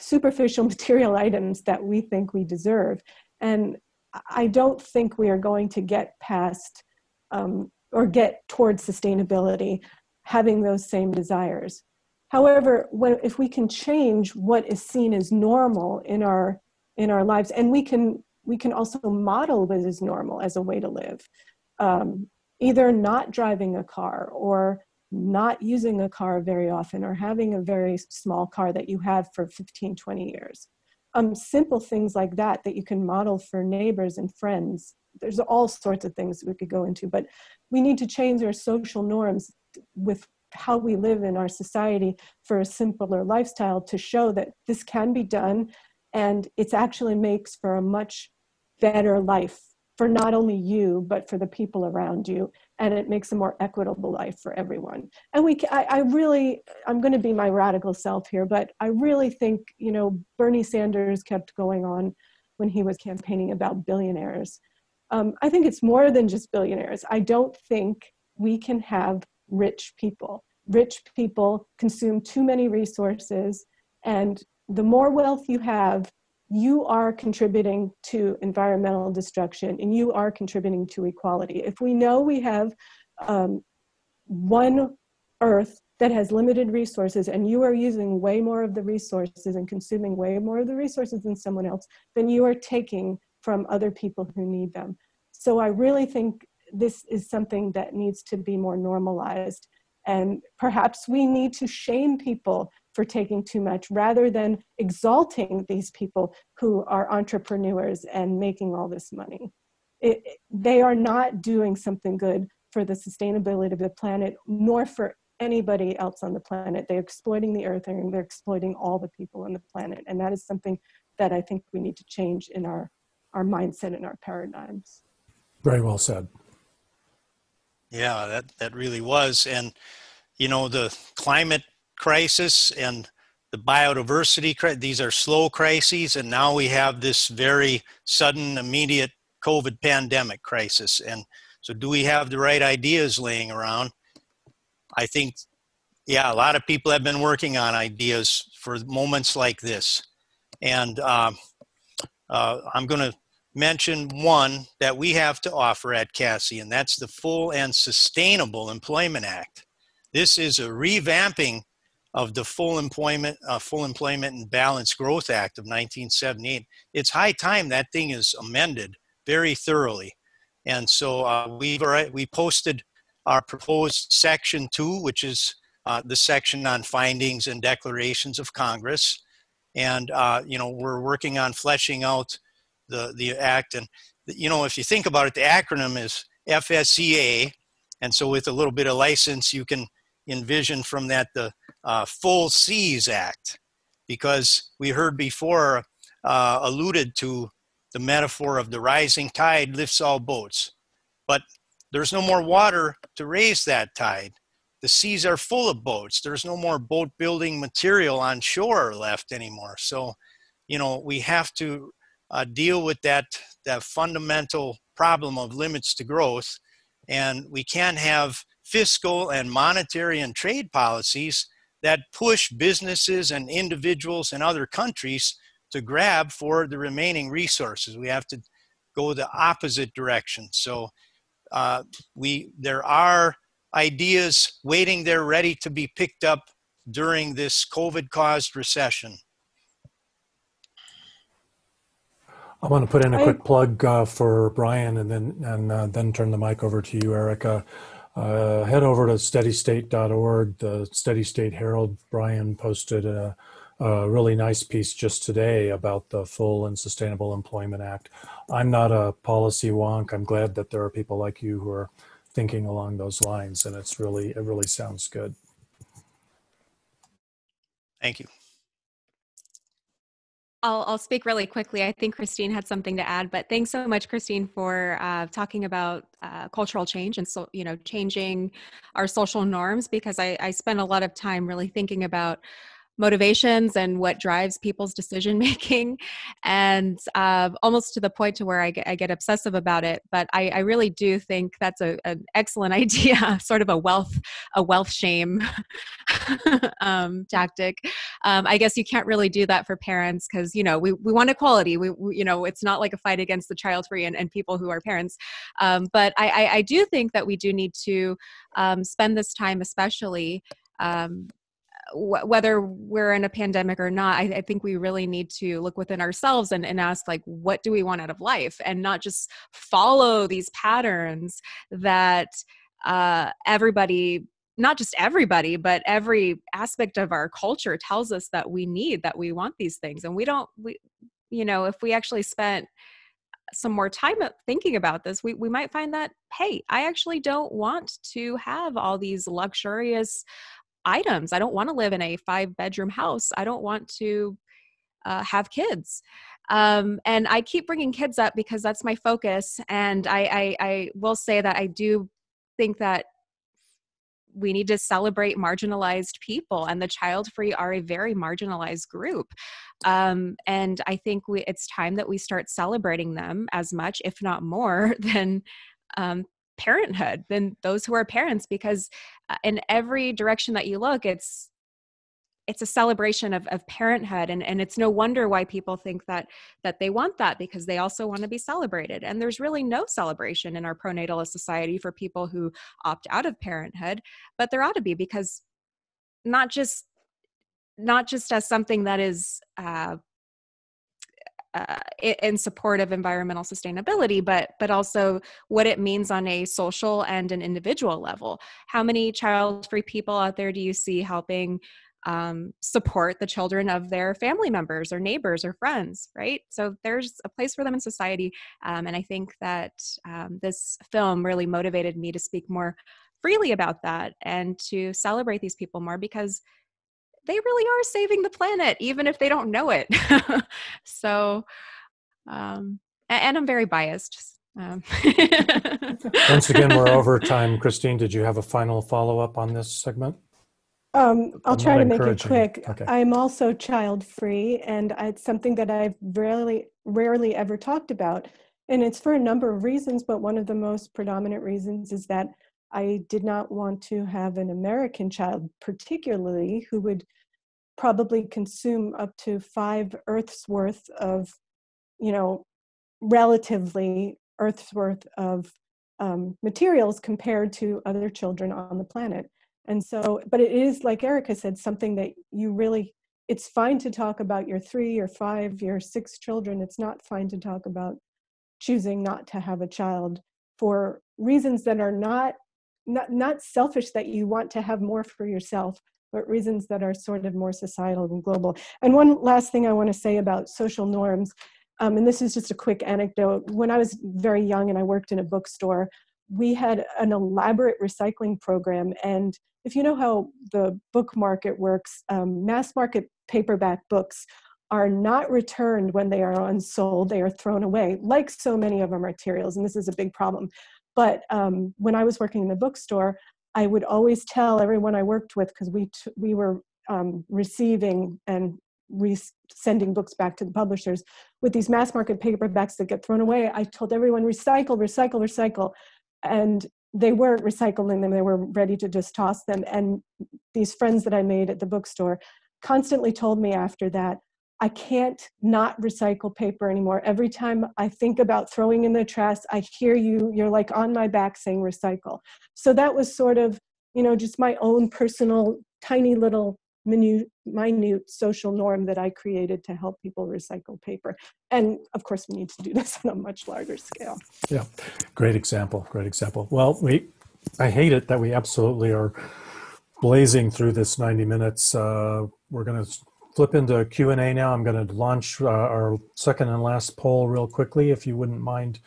superficial material items that we think we deserve. And I don't think we are going to get past or get towards sustainability having those same desires. However, if we can change what is seen as normal in our lives, and we can also model what is normal as a way to live, either not driving a car or not using a car very often or having a very small car that you have for 15, 20 years. Simple things like that you can model for neighbors and friends. There's all sorts of things we could go into, but we need to change our social norms with how we live in our society for a simpler lifestyle to show that this can be done, and it actually makes for a much better life for not only you, but for the people around you, and it makes a more equitable life for everyone. And I'm going to be my radical self here, but I really think, Bernie Sanders kept going on when he was campaigning about billionaires. I think it's more than just billionaires. I don't think we can have rich people. Rich people consume too many resources, and the more wealth you have, you are contributing to environmental destruction and you are contributing to equality. If we know we have one Earth that has limited resources and you are using way more of the resources and consuming way more of the resources than someone else, then you are taking from other people who need them. So I really think this is something that needs to be more normalized. And perhaps we need to shame people for taking too much, rather than exalting these people who are entrepreneurs and making all this money. They are not doing something good for the sustainability of the planet, nor for anybody else on the planet. They're exploiting the earth, and they're exploiting all the people on the planet. And that is something that I think we need to change in our mindset and our paradigms. Very well said. Yeah, that really was. And, you know, the climate crisis and the biodiversity crisis, these are slow crises. And now we have this very sudden, immediate COVID pandemic crisis. And so do we have the right ideas laying around? I think, yeah, a lot of people have been working on ideas for moments like this. And I'm going to mention one that we have to offer at CASI, and that's the Full and Sustainable Employment Act. This is a revamping of the Full Employment and Balanced Growth Act of 1978. It's high time that thing is amended very thoroughly. And so we posted our proposed Section 2, which is the section on findings and declarations of Congress. And, you know, we're working on fleshing out the act. And, you know, if you think about it, the acronym is FSEA. And so with a little bit of license, you can envision from that the Full Seas Act, because we heard before alluded to the metaphor of the rising tide lifts all boats. But there's no more water to raise that tide. The seas are full of boats. There's no more boat building material on shore left anymore. So, you know, we have to deal with that fundamental problem of limits to growth. And we can't have fiscal and monetary and trade policies that push businesses and individuals in other countries to grab for the remaining resources. We have to go the opposite direction. So there are ideas waiting there ready to be picked up during this COVID-caused recession. I want to put in a quick plug for Brian, and then turn the mic over to you, Erica. Head over to steadystate.org, the Steady State Herald. Brian posted a really nice piece just today about the Full and Sustainable Employment Act. I'm not a policy wonk. I'm glad that there are people like you who are thinking along those lines, and it really sounds good. Thank you. I'll speak really quickly. I think Kristine had something to add, but thanks so much, Kristine, for talking about cultural change and so, you know, changing our social norms, because I spent a lot of time really thinking about motivations and what drives people's decision making, and almost to the point to where I get obsessive about it. But I really do think that's an excellent idea, sort of a wealth shame tactic. I guess you can't really do that for parents, because, you know, we want equality. We you know, it's not like a fight against the child free and people who are parents. But I do think that we do need to spend this time, especially whether we're in a pandemic or not. I think we really need to look within ourselves and ask, like, what do we want out of life, and not just follow these patterns that everybody, not just everybody, but every aspect of our culture tells us that we need, that we want these things. And we, you know, if we actually spent some more time thinking about this, we might find that, hey, I actually don't want to have all these luxurious items. I don't want to live in a 5-bedroom house. I don't want to have kids. And I keep bringing kids up because that's my focus. And I will say that I do think that we need to celebrate marginalized people, and the child-free are a very marginalized group. And I think it's time that we start celebrating them as much, if not more, than parenthood, than those who are parents, because in every direction that you look, it's a celebration of parenthood. And it's no wonder why people think that they want that, because they also want to be celebrated. And there's really no celebration in our pronatalist society for people who opt out of parenthood, but there ought to be, because not just as something that is in support of environmental sustainability, but also what it means on a social and an individual level. How many child-free people out there do you see helping support the children of their family members or neighbors or friends, right? So there's a place for them in society. And I think that this film really motivated me to speak more freely about that and to celebrate these people more, because they really are saving the planet, even if they don't know it. So, and I'm very biased. Once again, we're over time. Kristine, did you have a final follow-up on this segment? I'll try to make it quick. Okay. I'm also child-free, and it's something that I've rarely ever talked about. And it's for a number of reasons, but one of the most predominant reasons is that I did not want to have an American child, particularly, who would probably consume up to 5 Earths worth of, relatively Earth's worth of materials compared to other children on the planet. And so, but it is, like Erica said, something that it's fine to talk about your 3 or 5, your 6 children. It's not fine to talk about choosing not to have a child for reasons that are not selfish, that you want to have more for yourself, but reasons that are sort of more societal and global. And one last thing I want to say about social norms, and this is just a quick anecdote. When I was very young and I worked in a bookstore, we had an elaborate recycling program. And if you know how the book market works, mass market paperback books are not returned when they are unsold. They are thrown away, like so many of our materials. And this is a big problem. But when I was working in the bookstore, I would always tell everyone I worked with, because we were receiving and sending books back to the publishers with these mass market paperbacks that get thrown away. I told everyone, recycle, recycle, recycle. And they weren't recycling them. They were ready to just toss them. And these friends that I made at the bookstore constantly told me after that, I can't not recycle paper anymore. Every time I think about throwing in the trash, I hear you're like on my back saying recycle. So that was sort of, just my own personal, tiny little minute social norm that I created to help people recycle paper. And of course, we need to do this on a much larger scale. Yeah, great example, great example. Well, I hate it that we absolutely are blazing through this 90 minutes. We're going to flip into Q&A now. I'm going to launch our second and last poll real quickly, if you wouldn't mind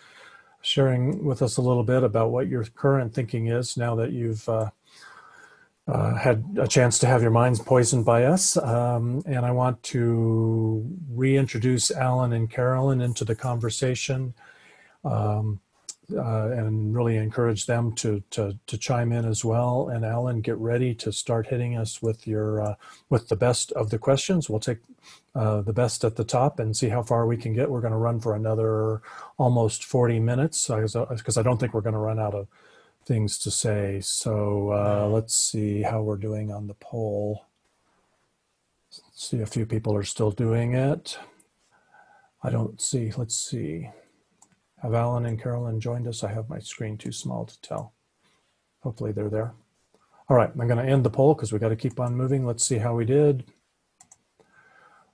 sharing with us a little bit about what your current thinking is now that you've had a chance to have your minds poisoned by us. And I want to reintroduce Alan and Carolyn into the conversation and really encourage them to chime in as well. And Alan, get ready to start hitting us with with the best of the questions. We'll take the best at the top and see how far we can get. We're going to run for another almost 40 minutes because I don't think we're going to run out of things to say. So let's see how we're doing on the poll. Let's see, a few people are still doing it. I don't see, let's see. Have Alan and Carolyn joined us? I have my screen too small to tell. Hopefully they're there. All right, I'm going to end the poll because we got to keep on moving. Let's see how we did.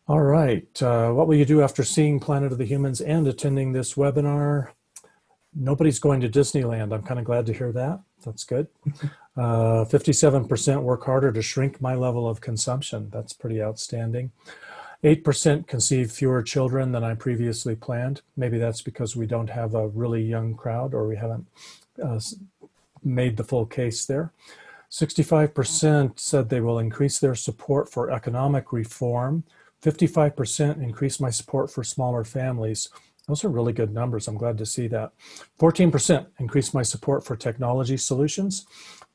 All right, what will you do after seeing Planet of the Humans and attending this webinar? Nobody's going to Disneyland. I'm kind of glad to hear that. That's good. 57% work harder to shrink my level of consumption. That's pretty outstanding. 8% conceive fewer children than I previously planned. Maybe that's because we don't have a really young crowd, or we haven't made the full case there. 65% said they will increase their support for economic reform. 55% increase my support for smaller families. Those are really good numbers. I'm glad to see that. 14% increase my support for technology solutions.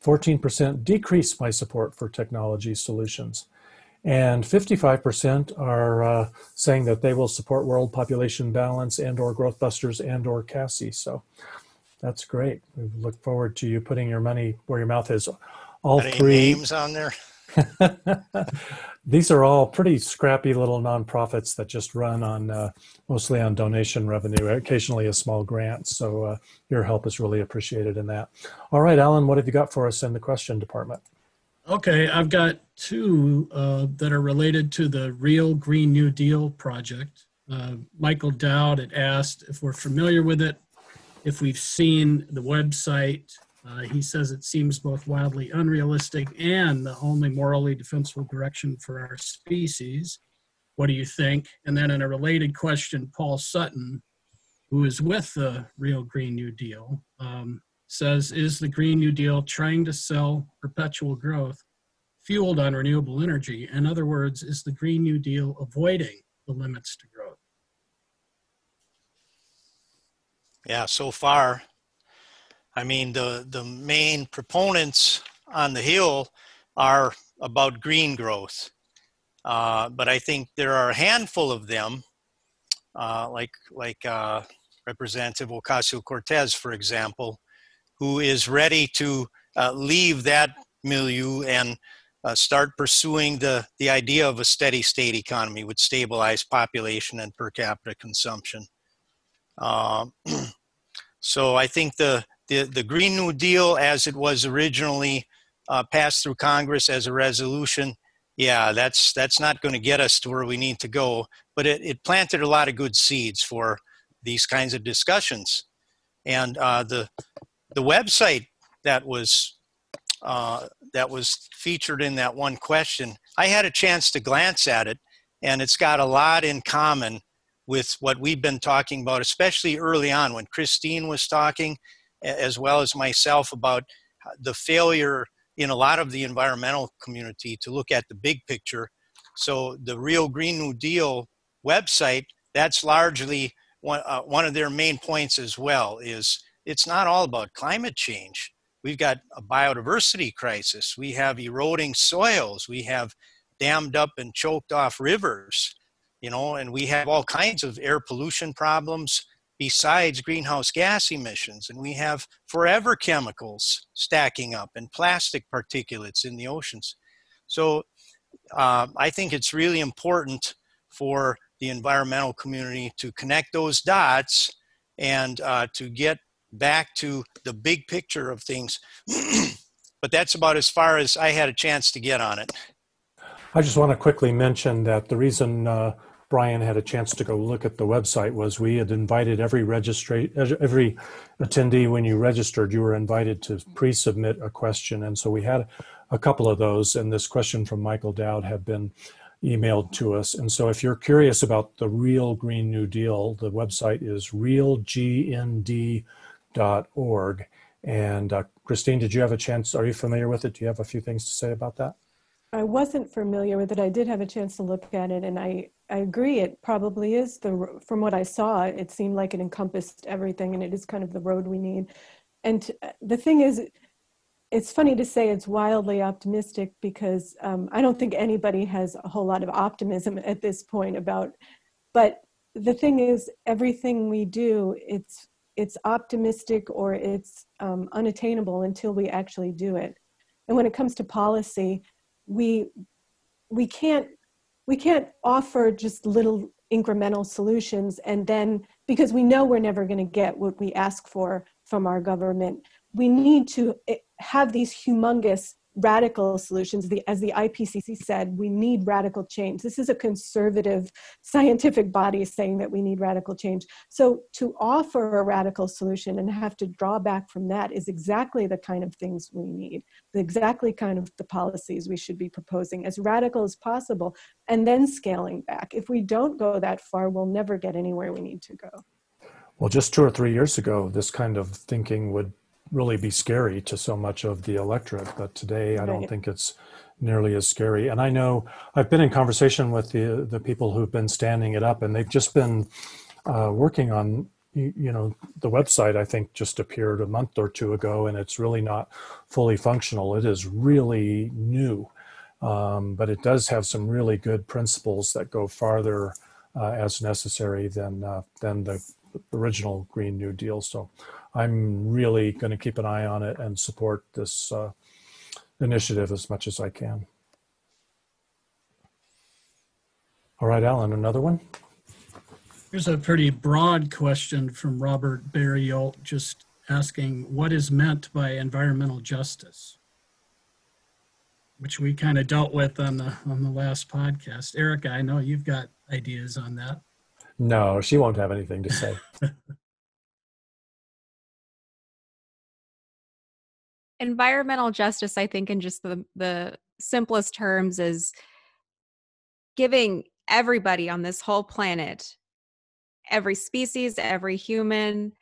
14% decrease my support for technology solutions. And 55% are saying that they will support world population balance and or growth busters and or CASI. So that's great. We look forward to you putting your money where your mouth is. All Any three names on there? These are all pretty scrappy little nonprofits that just run on mostly on donation revenue, occasionally a small grant. So your help is really appreciated in that. All right, Alan, what have you got for us in the question department? Okay, I've got two that are related to the Real Green New Deal project. Michael Dowd had asked if we're familiar with it, if we've seen the website, He says it seems both wildly unrealistic and the only morally defensible direction for our species. What do you think? And then in a related question, Paul Sutton, who is with the Real Green New Deal, says, is the Green New Deal trying to sell perpetual growth fueled on renewable energy? In other words, is the Green New Deal avoiding the limits to growth? Yeah, so far, I mean, the main proponents on the Hill are about green growth. But I think there are a handful of them, like Representative Ocasio-Cortez, for example, who is ready to leave that milieu and start pursuing the idea of a steady state economy with stabilized population and per capita consumption. So I think the Green New Deal, as it was originally passed through Congress as a resolution, yeah, that's not going to get us to where we need to go, but it planted a lot of good seeds for these kinds of discussions. And the website that was featured in that one question, I had a chance to glance at it, and it's got a lot in common with what we've been talking about, especially early on when Kristine was talking, as well as myself, about the failure in a lot of the environmental community to look at the big picture. So the Real Green New Deal website, that's largely one of their main points as well, is it's not all about climate change. We've got a biodiversity crisis. We have eroding soils. We have dammed up and choked off rivers, you know, and we have all kinds of air pollution problems besides greenhouse gas emissions. And we have forever chemicals stacking up and plastic particulates in the oceans. So I think it's really important for the environmental community to connect those dots and to get back to the big picture of things. But that's about as far as I had a chance to get on it. I just want to quickly mention that the reason Brian had a chance to go look at the website was we had invited every attendee. When you registered, you were invited to pre-submit a question. And so we had a couple of those, and this question from Michael Dowd had been emailed to us. And so if you're curious about the Real Green New Deal, the website is realgnd.org. And Kristine, did you have a chance? Are you familiar with it? Do you have a few things to say about that? I wasn't familiar with it. I did have a chance to look at it, and I agree. It probably is from what I saw, it seemed like it encompassed everything, and it is kind of the road we need. And the thing is, it's funny to say it's wildly optimistic because I don't think anybody has a whole lot of optimism at this point but the thing is, everything we do, it's optimistic or it's unattainable until we actually do it. And when it comes to policy, we can't offer just little incremental solutions and then, because we know we're never going to get what we ask for from our government, we need to have these humongous radical solutions. As the IPCC said, we need radical change. This is a conservative scientific body saying that we need radical change. So to offer a radical solution and have to draw back from that is exactly the kind of things we need, exactly kind of the policies we should be proposing, as radical as possible, and then scaling back. If we don't go that far, we'll never get anywhere we need to go. Well, just 2 or 3 years ago, this kind of thinking would really be scary to so much of the electorate, but today I don't think it's nearly as scary. And I know I've been in conversation with the people who've been standing it up, and they've just been working on, you know, the website I think just appeared a month or two ago, and it's really not fully functional. It is really new, but it does have some really good principles that go farther as necessary than the original Green New Deal. So I'm really going to keep an eye on it and support this initiative as much as I can. All right, Alan, another one? Here's a pretty broad question from Robert Barriolt, just asking what is meant by environmental justice, which we kind of dealt with on the last podcast. Erica, I know you've got ideas on that. No, she won't have anything to say. environmental justice, I think, in just the simplest terms, is giving everybody on this whole planet, every species, every human,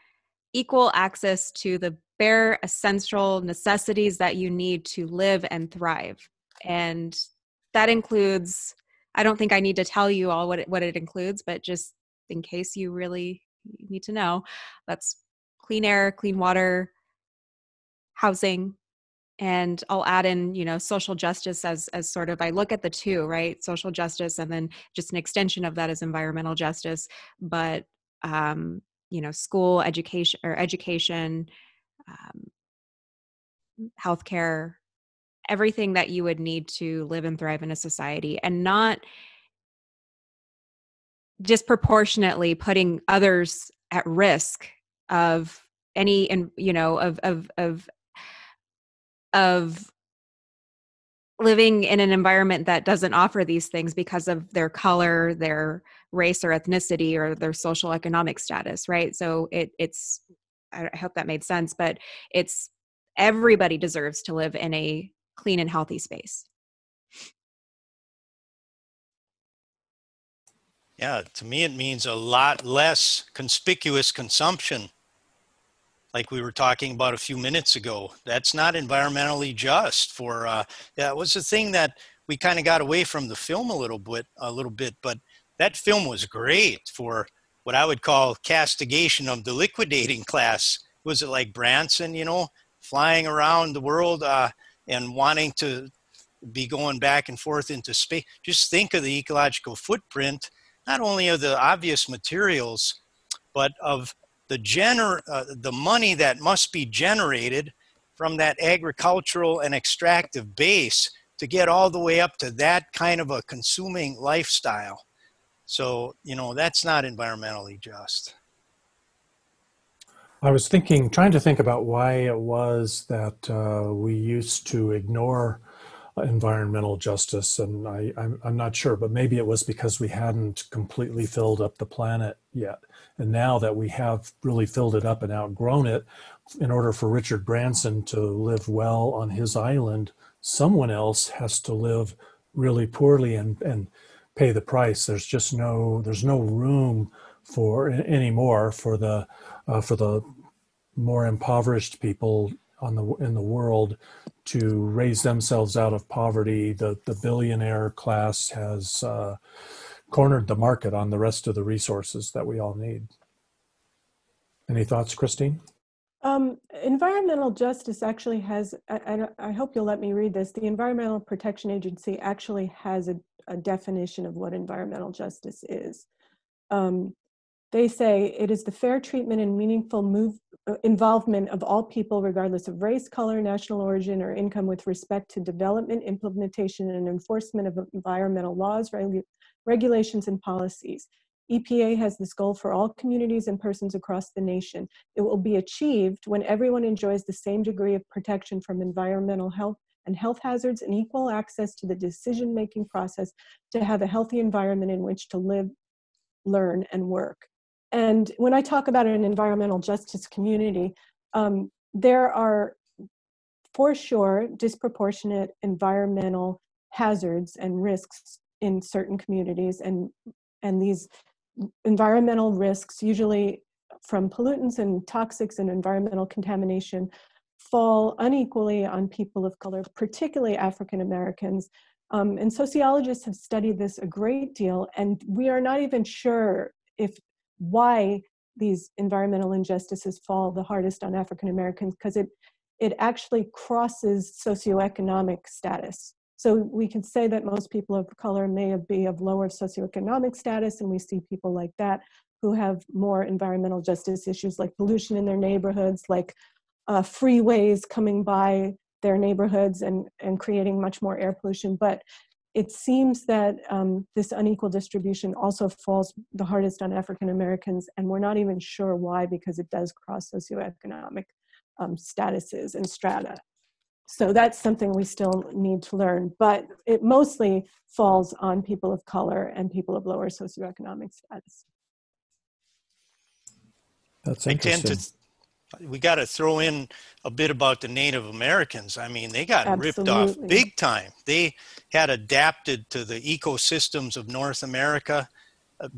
equal access to the bare essential necessities that you need to live and thrive. And that includes, I don't think I need to tell you all what it includes, but just in case you really need to know, that's clean air, clean water, housing, and I'll add in, social justice as sort of, I look at the two, right? Social justice, and then just an extension of that is environmental justice. But, school education, healthcare, everything that you would need to live and thrive in a society, and not disproportionately putting others at risk of any, and of living in an environment that doesn't offer these things because of their color, their race or ethnicity, or their social economic status, right? So it's, I hope that made sense, but it's, everybody deserves to live in a clean and healthy space. Yeah, to me, it means a lot less conspicuous consumption. Like we were talking about a few minutes ago, that's not environmentally just for, that was the thing that we kind of got away from the film a little bit, but that film was great for what I would call castigation of the liquidating class. Was it like Branson, flying around the world and wanting to be going back and forth into space? Just think of the ecological footprint, not only of the obvious materials, but of the money that must be generated from that agricultural and extractive base to get all the way up to that kind of a consuming lifestyle. So, that's not environmentally just. I was trying to think about why it was that we used to ignore environmental justice, and I'm not sure, but maybe it was because we hadn't completely filled up the planet yet. And now that we have really filled it up and outgrown it, in order for Richard Branson to live well on his island, someone else has to live really poorly and pay the price. There's no room for anymore for the more impoverished people in the world to raise themselves out of poverty. The billionaire class has cornered the market on the rest of the resources that we all need. Any thoughts, Kristine? Environmental justice actually has, I hope you'll let me read this, the Environmental Protection Agency actually has a definition of what environmental justice is. They say it is the fair treatment and meaningful involvement of all people, regardless of race, color, national origin, or income, with respect to development, implementation, and enforcement of environmental laws, regulations, and policies. EPA has this goal for all communities and persons across the nation. It will be achieved when everyone enjoys the same degree of protection from environmental health and health hazards and equal access to the decision-making process to have a healthy environment in which to live, learn, and work. And when I talk about an environmental justice community, there are, for sure, disproportionate environmental hazards and risks in certain communities, and these environmental risks, usually from pollutants and toxics and environmental contamination, fall unequally on people of color, particularly African Americans. And sociologists have studied this a great deal, and we are not even sure why these environmental injustices fall the hardest on African Americans, because it actually crosses socioeconomic status. So we can say that most people of color may be of lower socioeconomic status, and we see people like that who have more environmental justice issues like pollution in their neighborhoods, like freeways coming by their neighborhoods and creating much more air pollution. But it seems that this unequal distribution also falls the hardest on African Americans, and we're not even sure why, because it does cross socioeconomic statuses and strata. So that's something we still need to learn, but it mostly falls on people of color and people of lower socioeconomic status. That's I interesting. we got to throw in a bit about the Native Americans. I mean, they got ripped off Absolutely. big time. They had adapted to the ecosystems of North America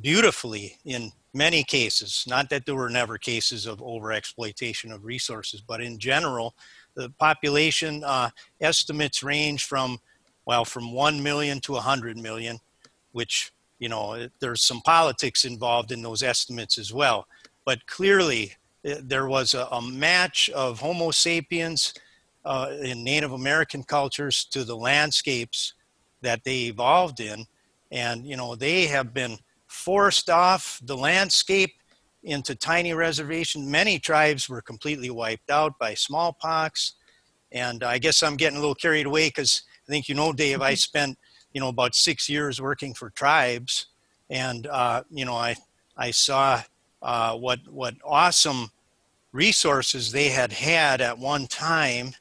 beautifully in many cases. Not that there were never cases of overexploitation of resources, but in general, the population estimates range from 1 million to 100 million, which, you know, there's some politics involved in those estimates as well. But clearly, there was a match of Homo sapiens in Native American cultures to the landscapes that they evolved in. And, you know, they have been forced off the landscape into tiny reservations. Many tribes were completely wiped out by smallpox. And I guess I'm getting a little carried away because I think, you know, Dave, I spent, you know, about 6 years working for tribes. And, you know, I saw what awesome resources they had at one time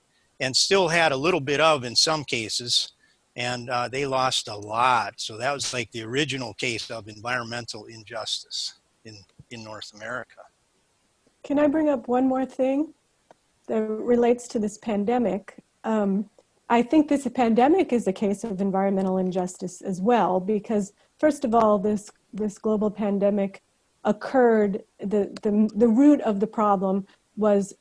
and still had a little bit of in some cases, and they lost a lot. So that was like the original case of environmental injustice in North America. Can I bring up one more thing that relates to this pandemic? I think this pandemic is a case of environmental injustice as well, because first of all, this global pandemic occurred, the root of the problem was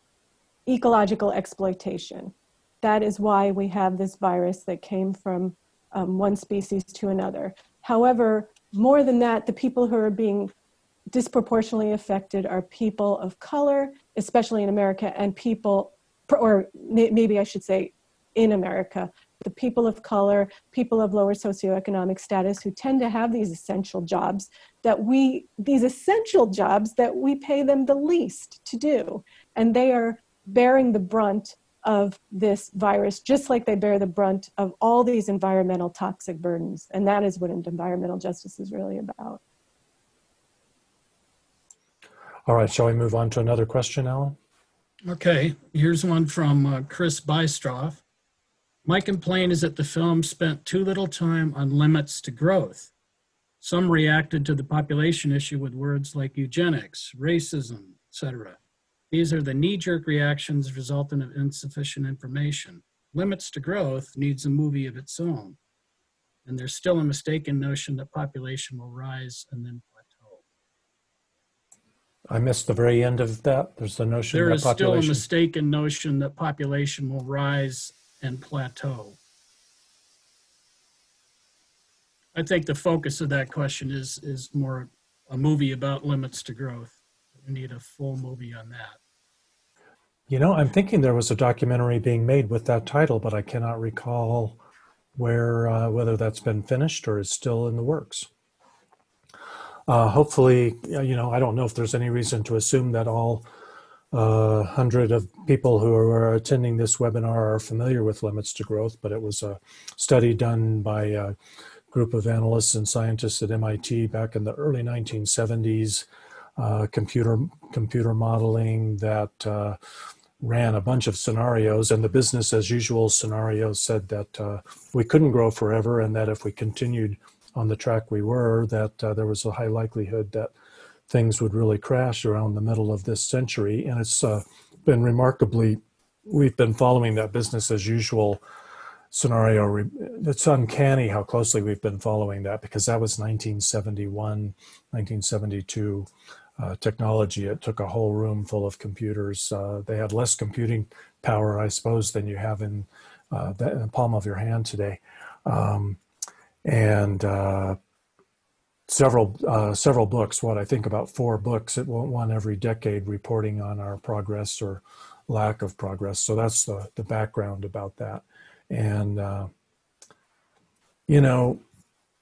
ecological exploitation. That is why we have this virus that came from one species to another. However, more than that, the people who are being disproportionately affected are people of color, especially in America, and people, or maybe I should say in America, the people of color, people of lower socioeconomic status who tend to have these essential jobs that we pay them the least to do. And they are bearing the brunt of this virus, just like they bear the brunt of all these environmental toxic burdens. And that is what environmental justice is really about. All right, shall we move on to another question, Alan? Okay, here's one from Chris Bystroff. My complaint is that the film spent too little time on limits to growth. Some reacted to the population issue with words like eugenics, racism, etc. These are the knee-jerk reactions resultant of insufficient information. Limits to growth needs a movie of its own. And there's still a mistaken notion that population will rise and then plateau. I missed the very end of that. There's the notion There that is still a population... mistaken notion that population will rise and plateau. I think the focus of that question is more a movie about limits to growth. We need a full movie on that. You know, I'm thinking there was a documentary being made with that title, but I cannot recall whether that's been finished or is still in the works. Hopefully, you know, I don't know if there's any reason to assume that all 100 of people who are attending this webinar are familiar with limits to growth, but it was a study done by a group of analysts and scientists at MIT back in the early 1970s, computer modeling that ran a bunch of scenarios, and the business as usual scenario said that we couldn't grow forever, and that if we continued on the track we were, that there was a high likelihood that things would really crash around the middle of this century. And it's been remarkably, we've been following that business as usual scenario. It's uncanny how closely we've been following that, because that was 1971, 1972 technology. It took a whole room full of computers. They had less computing power, I suppose, than you have in the palm of your hand today. Several books, I think about 4 books, one every decade, reporting on our progress or lack of progress. So that's the background about that. And, you know,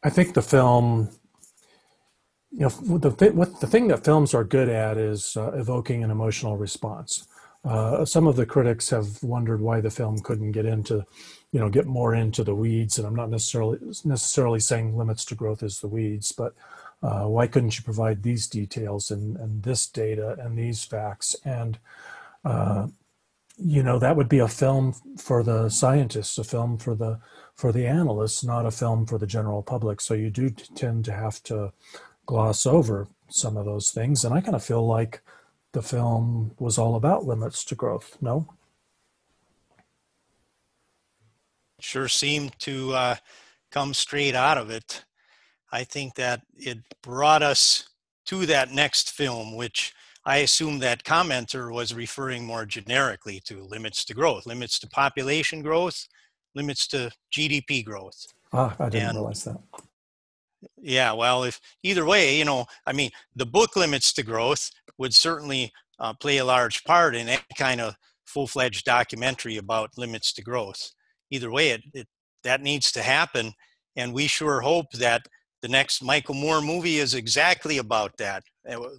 I think the film, you know, the thing that films are good at is evoking an emotional response. Some of the critics have wondered why the film couldn't get more into the weeds. And I'm not necessarily saying limits to growth is the weeds, but why couldn't you provide these details and this data and these facts? And, you know, that would be a film for the scientists, a film for the analysts, not a film for the general public. So you do tend to have to gloss over some of those things. And I kind of feel like the film was all about limits to growth, no? Sure seemed to come straight out of it. I think that it brought us to that next film, which I assume that commenter was referring more generically to limits to growth, limits to population growth, limits to GDP growth. Ah, I didn't realize that. Yeah, well, if either way, I mean, the book Limits to Growth would certainly play a large part in any kind of full-fledged documentary about limits to growth. Either way, that needs to happen, and we sure hope that the next Michael Moore movie is exactly about that.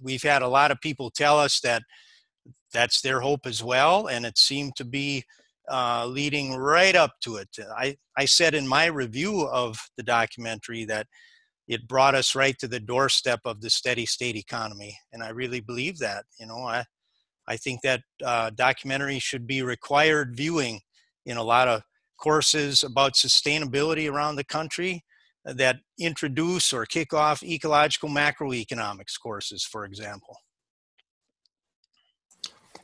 We've had a lot of people tell us that that's their hope as well, and it seemed to be leading right up to it. I said in my review of the documentary that it brought us right to the doorstep of the steady state economy, and I really believe that. I think that documentary should be required viewing in a lot of courses about sustainability around the country that introduce or kick off ecological macroeconomics courses, for example.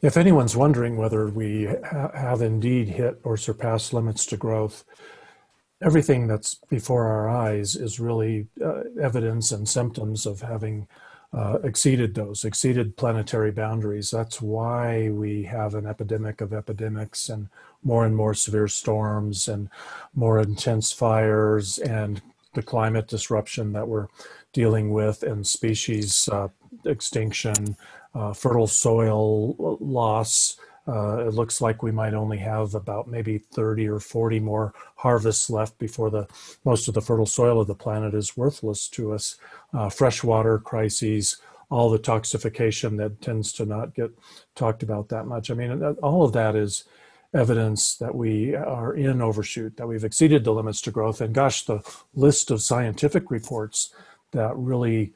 If anyone's wondering whether we have indeed hit or surpassed limits to growth, everything that's before our eyes is really evidence and symptoms of having exceeded planetary boundaries. That's why we have an epidemic of epidemics and more severe storms and more intense fires and the climate disruption that we're dealing with and species extinction, fertile soil loss. It looks like we might only have about maybe 30 or 40 more harvests left before most of the fertile soil of the planet is worthless to us. Freshwater crises, all the toxification that tends to not get talked about that much. I mean, all of that is evidence that we are in overshoot, that we've exceeded the limits to growth. And gosh, the list of scientific reports that really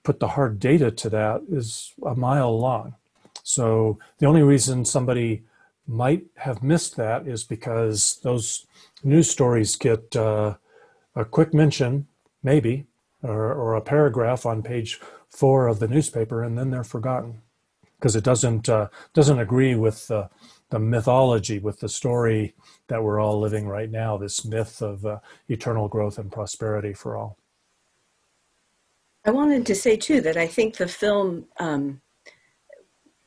put the hard data to that is a mile long. So the only reason somebody might have missed that is because those news stories get a quick mention, maybe, or a paragraph on page 4 of the newspaper, and then they're forgotten because it doesn't agree with the mythology, with the story that we're all living right now, this myth of eternal growth and prosperity for all. I wanted to say too that I think the film,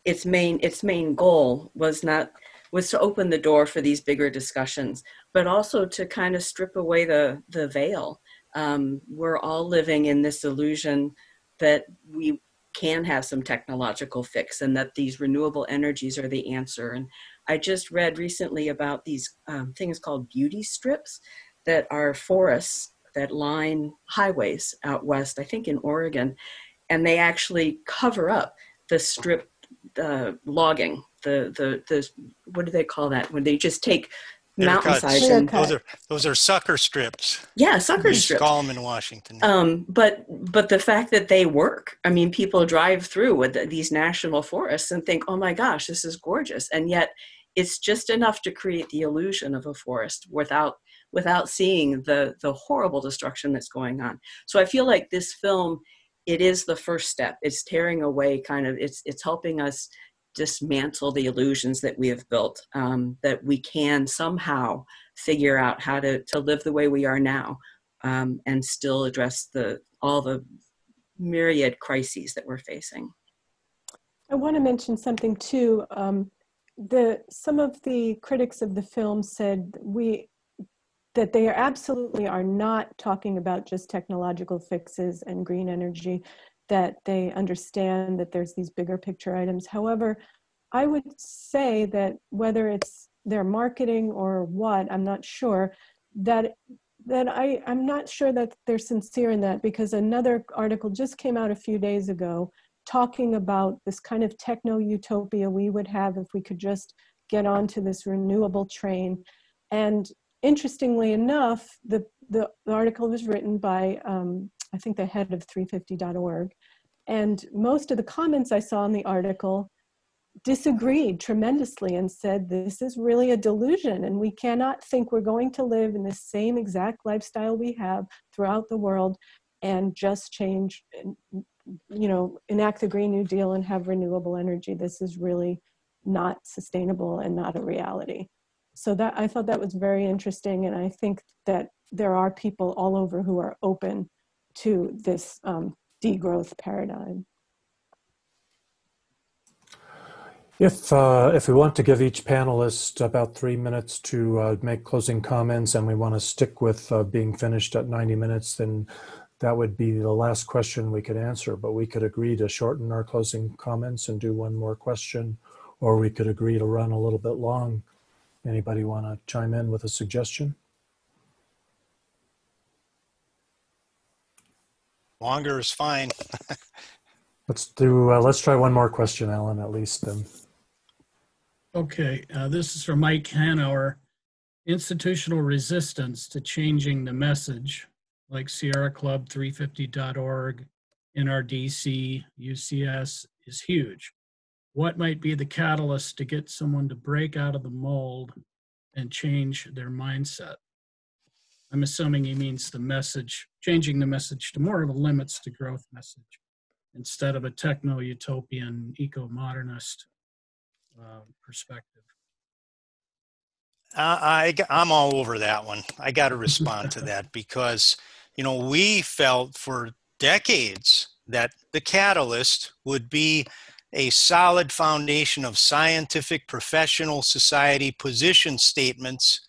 its main goal was to open the door for these bigger discussions, but also to kind of strip away the veil. We're all living in this illusion that we can have some technological fix and that these renewable energies are the answer. And I just read recently about these things called beauty strips that are forests that line highways out west, I think in Oregon, and they actually cover up the strip logging, the what do they call that? When they just take mountainside. And those are sucker strips. Yeah, sucker strips. We call them in Washington. But the fact that they work, I mean, people drive through with these national forests and think, oh my gosh, this is gorgeous. And yet it's just enough to create the illusion of a forest without seeing the horrible destruction that's going on. So I feel like this film, it is the first step. It's tearing away it's helping us dismantle the illusions that we have built, that we can somehow figure out how to live the way we are now, and still address all the myriad crises that we're facing. I want to mention something too. Some of the critics of the film said that they absolutely are not talking about just technological fixes and green energy, that they understand that there's these bigger picture items. However, I would say that whether it's their marketing or what, I'm not sure, I'm not sure that they're sincere in that, because another article just came out a few days ago talking about this kind of techno-utopia we would have if we could just get onto this renewable train. And interestingly enough, the article was written by, I think, the head of 350.org. And most of the comments I saw in the article disagreed tremendously and said, this is really a delusion, and we cannot think we're going to live in the same exact lifestyle we have throughout the world and just change enact the Green New Deal and have renewable energy. This is really not sustainable and not a reality. So that I thought that was very interesting, and I think that there are people all over who are open to this degrowth paradigm. If we want to give each panelist about 3 minutes to make closing comments, and we want to stick with being finished at 90 minutes, then that would be the last question we could answer. But we could agree to shorten our closing comments and do one more question, or we could agree to run a little bit long. Anybody want to chime in with a suggestion? Longer is fine. Let's try one more question, Alan, at least then. Okay, this is from Mike Hanauer. Institutional resistance to changing the message, like Sierra Club 350.org, NRDC, UCS, is huge. What might be the catalyst to get someone to break out of the mold and change their mindset? I'm assuming he means the message, changing the message to more of a limits to growth message instead of a techno-utopian, eco-modernist perspective. I'm all over that one. I got to respond to that because, we felt for decades that the catalyst would be a solid foundation of scientific, professional, society position statements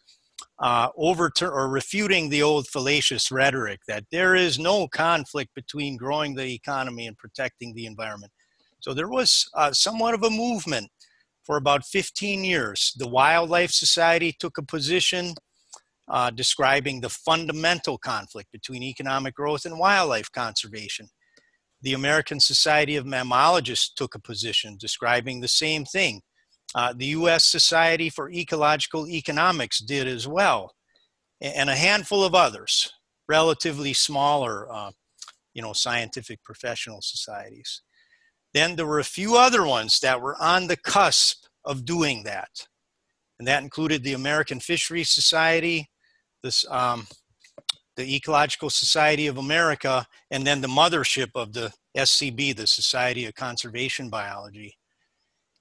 or refuting the old fallacious rhetoric that there is no conflict between growing the economy and protecting the environment. So there was somewhat of a movement for about 15 years. The Wildlife Society took a position describing the fundamental conflict between economic growth and wildlife conservation. The American Society of Mammalogists took a position describing the same thing. The U.S. Society for Ecological Economics did as well, and a handful of others, relatively smaller, scientific professional societies. Then there were a few other ones that were on the cusp of doing that, and that included the American Fisheries Society, the Ecological Society of America, and then the mothership of the SCB, the Society of Conservation Biology.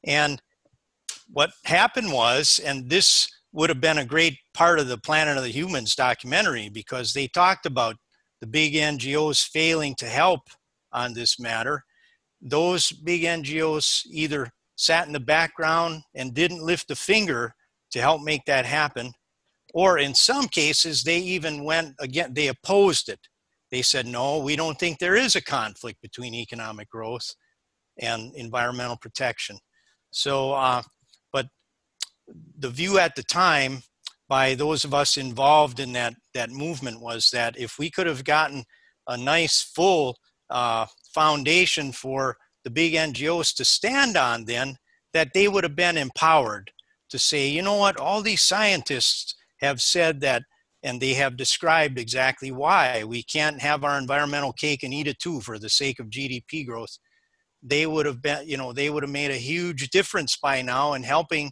And what happened was, and this would have been a great part of the Planet of the Humans documentary, because they talked about the big NGOs failing to help on this matter. Those big NGOs either sat in the background and didn't lift a finger to help make that happen, or in some cases, they even they opposed it. They said, no, we don't think there is a conflict between economic growth and environmental protection. So, but the view at the time by those of us involved in that movement was that if we could have gotten a nice full foundation for the big NGOs to stand on, then that they would have been empowered to say, you know what, all these scientists have said that, and they have described exactly why we can't have our environmental cake and eat it too for the sake of GDP growth. They would have been, they would have made a huge difference by now in helping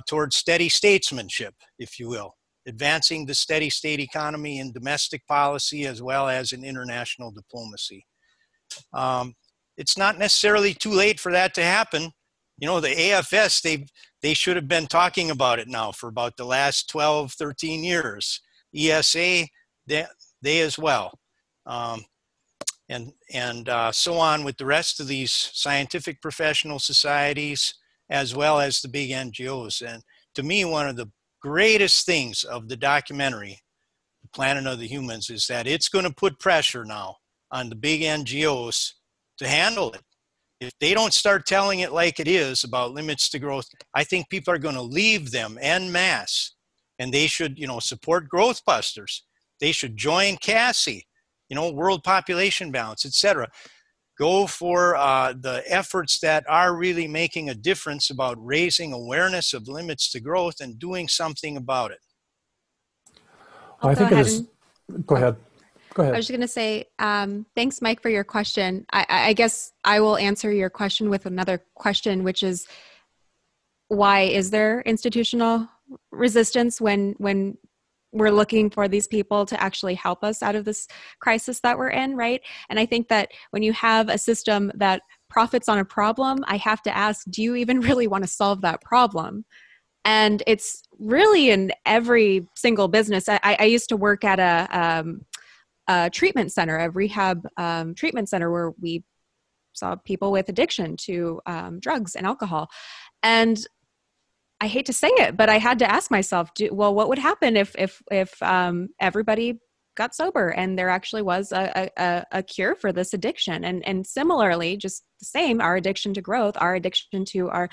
towards steady statesmanship, if you will, advancing the steady state economy in domestic policy as well as in international diplomacy. It's not necessarily too late for that to happen. The AFS, they should have been talking about it now for about the last 12, 13 years. ESA, they as well. And so on with the rest of these scientific professional societies, as well as the big NGOs. And to me, one of the greatest things of the documentary, The Planet of the Humans, is that it's going to put pressure now on the big NGOs to handle it. If they don't start telling it like it is about limits to growth, I think people are going to leave them en masse. And they should, support growth busters. They should join CASI, world population balance, etc. Go for the efforts that are really making a difference about raising awareness of limits to growth and doing something about it. I think it is. Go ahead. Go ahead. I was just going to say, thanks, Mike, for your question. I guess I will answer your question with another question, which is, why is there institutional resistance when we're looking for these people to actually help us out of this crisis that we're in, right? And I think that when you have a system that profits on a problem, I have to ask, do you even really want to solve that problem? And it's really in every single business. I used to work at a treatment center, a rehab treatment center, where we saw people with addiction to drugs and alcohol. And I hate to say it, but I had to ask myself, well, what would happen if everybody got sober and there actually was a cure for this addiction? And similarly, just the same, our addiction to growth, our addiction to our,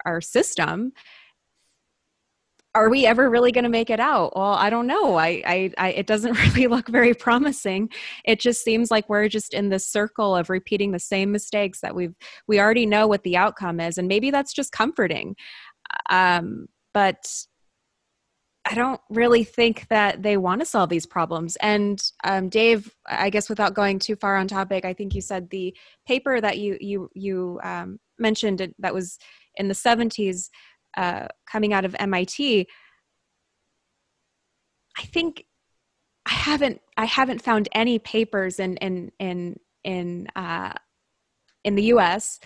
our system. Are we ever really going to make it out? Well, I don't know. It doesn't really look very promising. It just seems like we're just in this circle of repeating the same mistakes that we already know what the outcome is. And maybe that's just comforting. But I don't really think that they want to solve these problems. And Dave, I guess without going too far on topic, I think you said the paper that you mentioned that was in the 70s, coming out of MIT. I think I haven't found any papers in the U.S.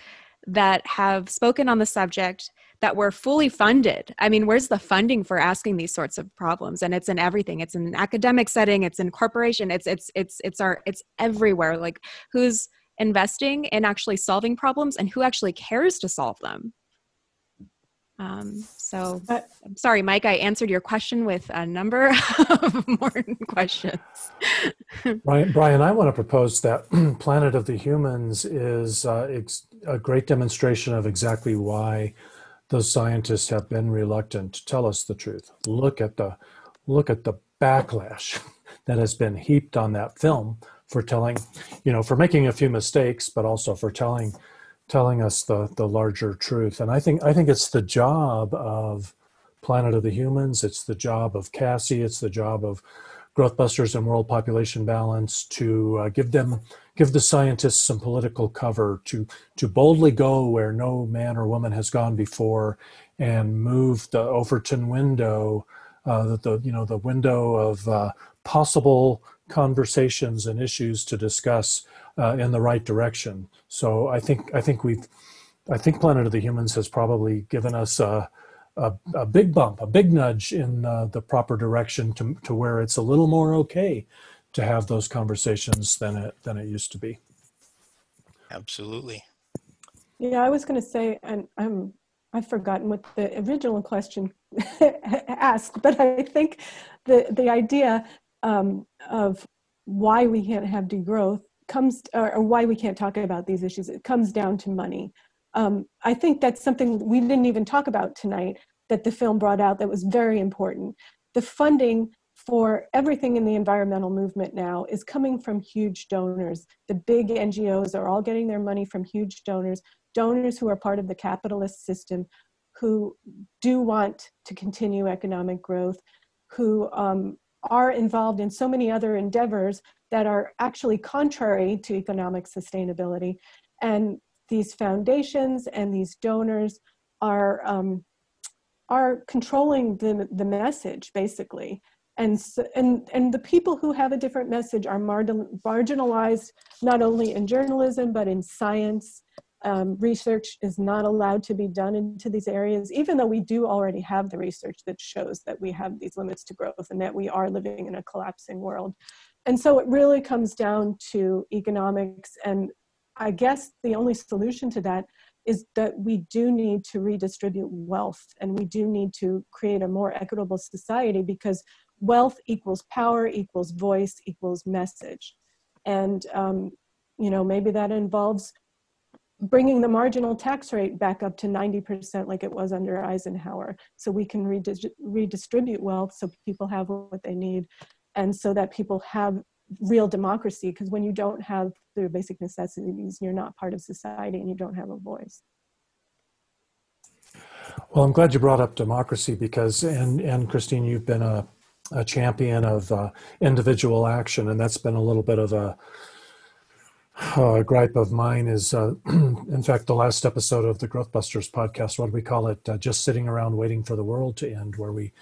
that have spoken on the subject that were fully funded. I mean, where's the funding for asking these sorts of problems? And it's in everything. It's in an academic setting. It's in corporation. It's everywhere. Like, who's investing in actually solving problems and who actually cares to solve them? So I'm sorry, Mike, I answered your question with a number of more questions. Brian, I want to propose that Planet of the Humans is a great demonstration of exactly why those scientists have been reluctant to tell us the truth. Look at the backlash that has been heaped on that film for telling, for making a few mistakes, but also for telling us the larger truth. And I think it's the job of Planet of the Humans, it's the job of Cassie, it's the job of Growthbusters and World Population Balance to give the scientists some political cover, to boldly go where no man or woman has gone before, and move the Overton window, the window of possible conversations and issues to discuss in the right direction. So I think Planet of the Humans has probably given us a big bump, a big nudge in the proper direction to where it's a little more okay to have those conversations than it used to be. Absolutely. Yeah, I was going to say, and I've forgotten what the original question asked, but I think the idea of why we can't have degrowth or why we can't talk about these issues, it comes down to money. I think that's something we didn't even talk about tonight that the film brought out that was very important. The funding for everything in the environmental movement now is coming from huge donors. The big NGOs are all getting their money from huge donors who are part of the capitalist system, who do want to continue economic growth, who are involved in so many other endeavors that are actually contrary to economic sustainability. And these foundations and these donors are controlling the message, basically. And the people who have a different message are marginalized, not only in journalism, but in science. Research is not allowed to be done into these areas, even though we do already have the research that shows that we have these limits to growth and that we are living in a collapsing world. And so it really comes down to economics. And I guess the only solution to that is that we do need to redistribute wealth, and we do need to create a more equitable society, because wealth equals power, equals voice, equals message. And, maybe that involves bringing the marginal tax rate back up to 90% like it was under Eisenhower, so we can redistribute wealth so people have what they need, and so that people have real democracy, because when you don't have the basic necessities, you're not part of society and you don't have a voice. Well, I'm glad you brought up democracy, because, and Kristine, you've been a champion of individual action, and that's been a little bit of A gripe of mine is, in fact, the last episode of the Growth Busters podcast, what do we call it? Just sitting around waiting for the world to end, where we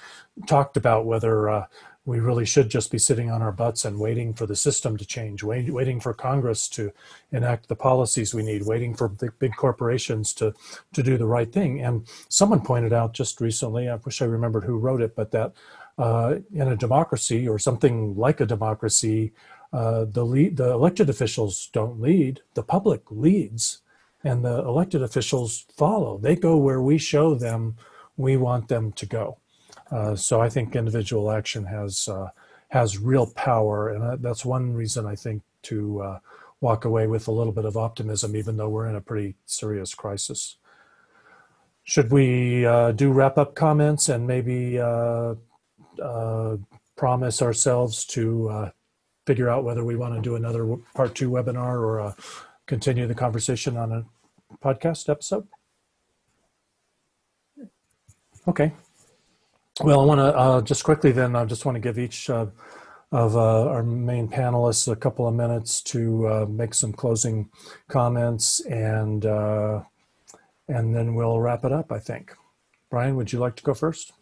talked about whether we really should just be sitting on our butts and waiting for the system to change, waiting for Congress to enact the policies we need, waiting for big corporations to do the right thing. And someone pointed out just recently, I wish I remembered who wrote it, but that in a democracy or something like a democracy, the elected officials don't lead, the public leads, and the elected officials follow. They go where we show them we want them to go. So I think individual action has real power, and that's one reason I think to walk away with a little bit of optimism, even though we're in a pretty serious crisis. Should we do wrap-up comments and maybe promise ourselves to figure out whether we want to do another part 2 webinar or continue the conversation on a podcast episode? Okay. Well, I want to just quickly then, I just want to give each of our main panelists a couple of minutes to make some closing comments, and then we'll wrap it up, I think. Brian, would you like to go first?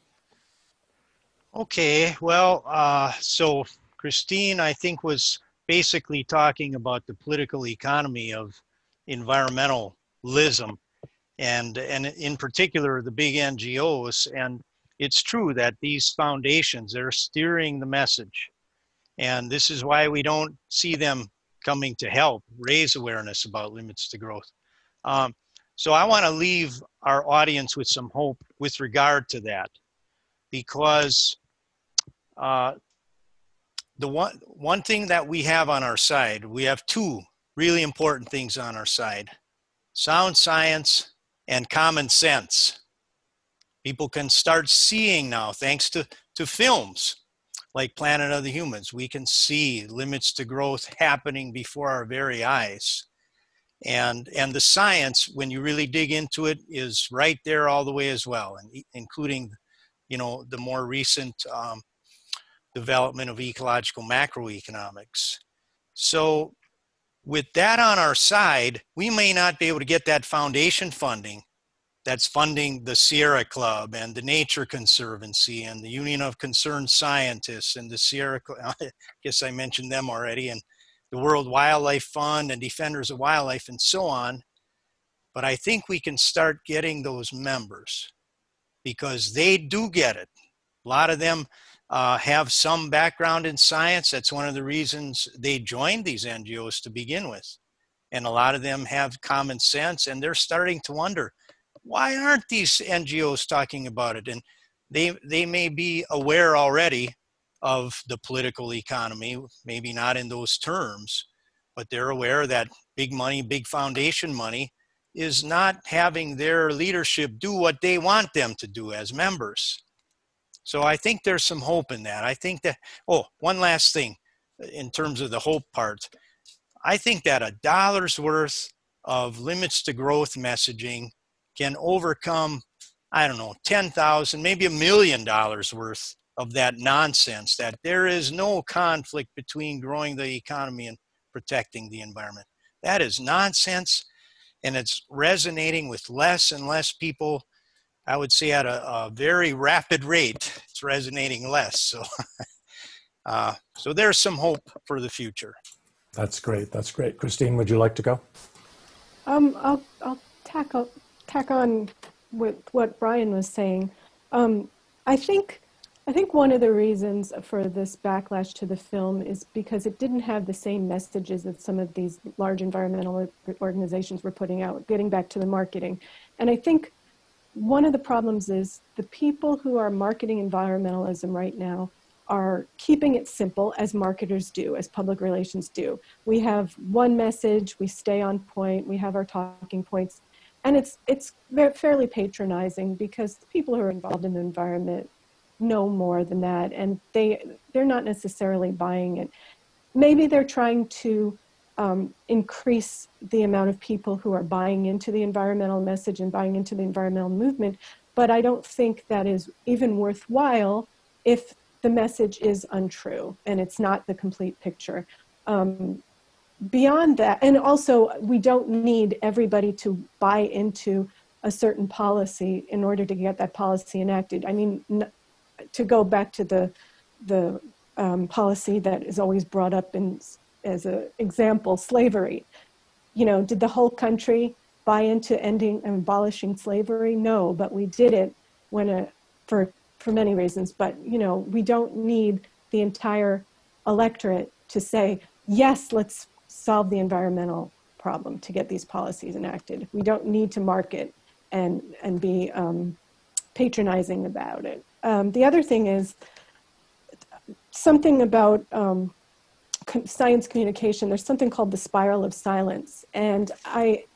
Okay, well, so Kristine, I think, was basically talking about the political economy of environmentalism, and in particular the big NGOs. And it's true that these foundations, they're steering the message, and this is why we don't see them coming to help raise awareness about limits to growth. So I want to leave our audience with some hope with regard to that, because the one thing that we have on our side, we have 2 really important things on our side: sound science and common sense. People can start seeing now, thanks to films like Planet of the Humans, we can see limits to growth happening before our very eyes. And the science, when you really dig into it, is right there all the way as well, and including, you know, the more recent development of ecological macroeconomics. So with that on our side, we may not be able to get that foundation funding that's funding the Sierra Club and the Nature Conservancy and the Union of Concerned Scientists and the Sierra Club, I guess I mentioned them already, and the World Wildlife Fund and Defenders of Wildlife and so on. But I think we can start getting those members, because they do get it. A lot of them have some background in science. That's one of the reasons they joined these NGOs to begin with. And a lot of them have common sense, and they're starting to wonder, why aren't these NGOs talking about it? And they may be aware already of the political economy, maybe not in those terms, but they're aware that big money, big foundation money is not having their leadership do what they want them to do as members. So I think there's some hope in that. I think that, oh, one last thing in terms of the hope part. I think that $1 worth of limits to growth messaging can overcome, I don't know, 10,000, maybe $1 million worth of that nonsense, that there is no conflict between growing the economy and protecting the environment. That is nonsense, and it's resonating with less and less people. I would say at a very rapid rate, it's resonating less. So, so there's some hope for the future. That's great. That's great. Kristine, would you like to go? I'll tack on with what Brian was saying. I think one of the reasons for this backlash to the film is because it didn't have the same messages that some of these large environmental organizations were putting out, getting back to the marketing. And I think one of the problems is the people who are marketing environmentalism right now are keeping it simple, as marketers do, as public relations do. We have one message, we stay on point, we have our talking points, and it's fairly patronizing, because the people who are involved in the environment know more than that, and they're not necessarily buying it. Maybe they're trying to increase the amount of people who are buying into the environmental message and buying into the environmental movement, but I don't think that is even worthwhile if the message is untrue and it's not the complete picture. beyond that, and also we don't need everybody to buy into a certain policy in order to get that policy enacted. I mean, to go back to the policy that is always brought up as an example, slavery. Did the whole country buy into ending and abolishing slavery? No, but we did it for many reasons. But we don't need the entire electorate to say, yes, let's solve the environmental problem to get these policies enacted. We don't need to market and be patronizing about it. The other thing is something about science communication. There's something called the spiral of silence. And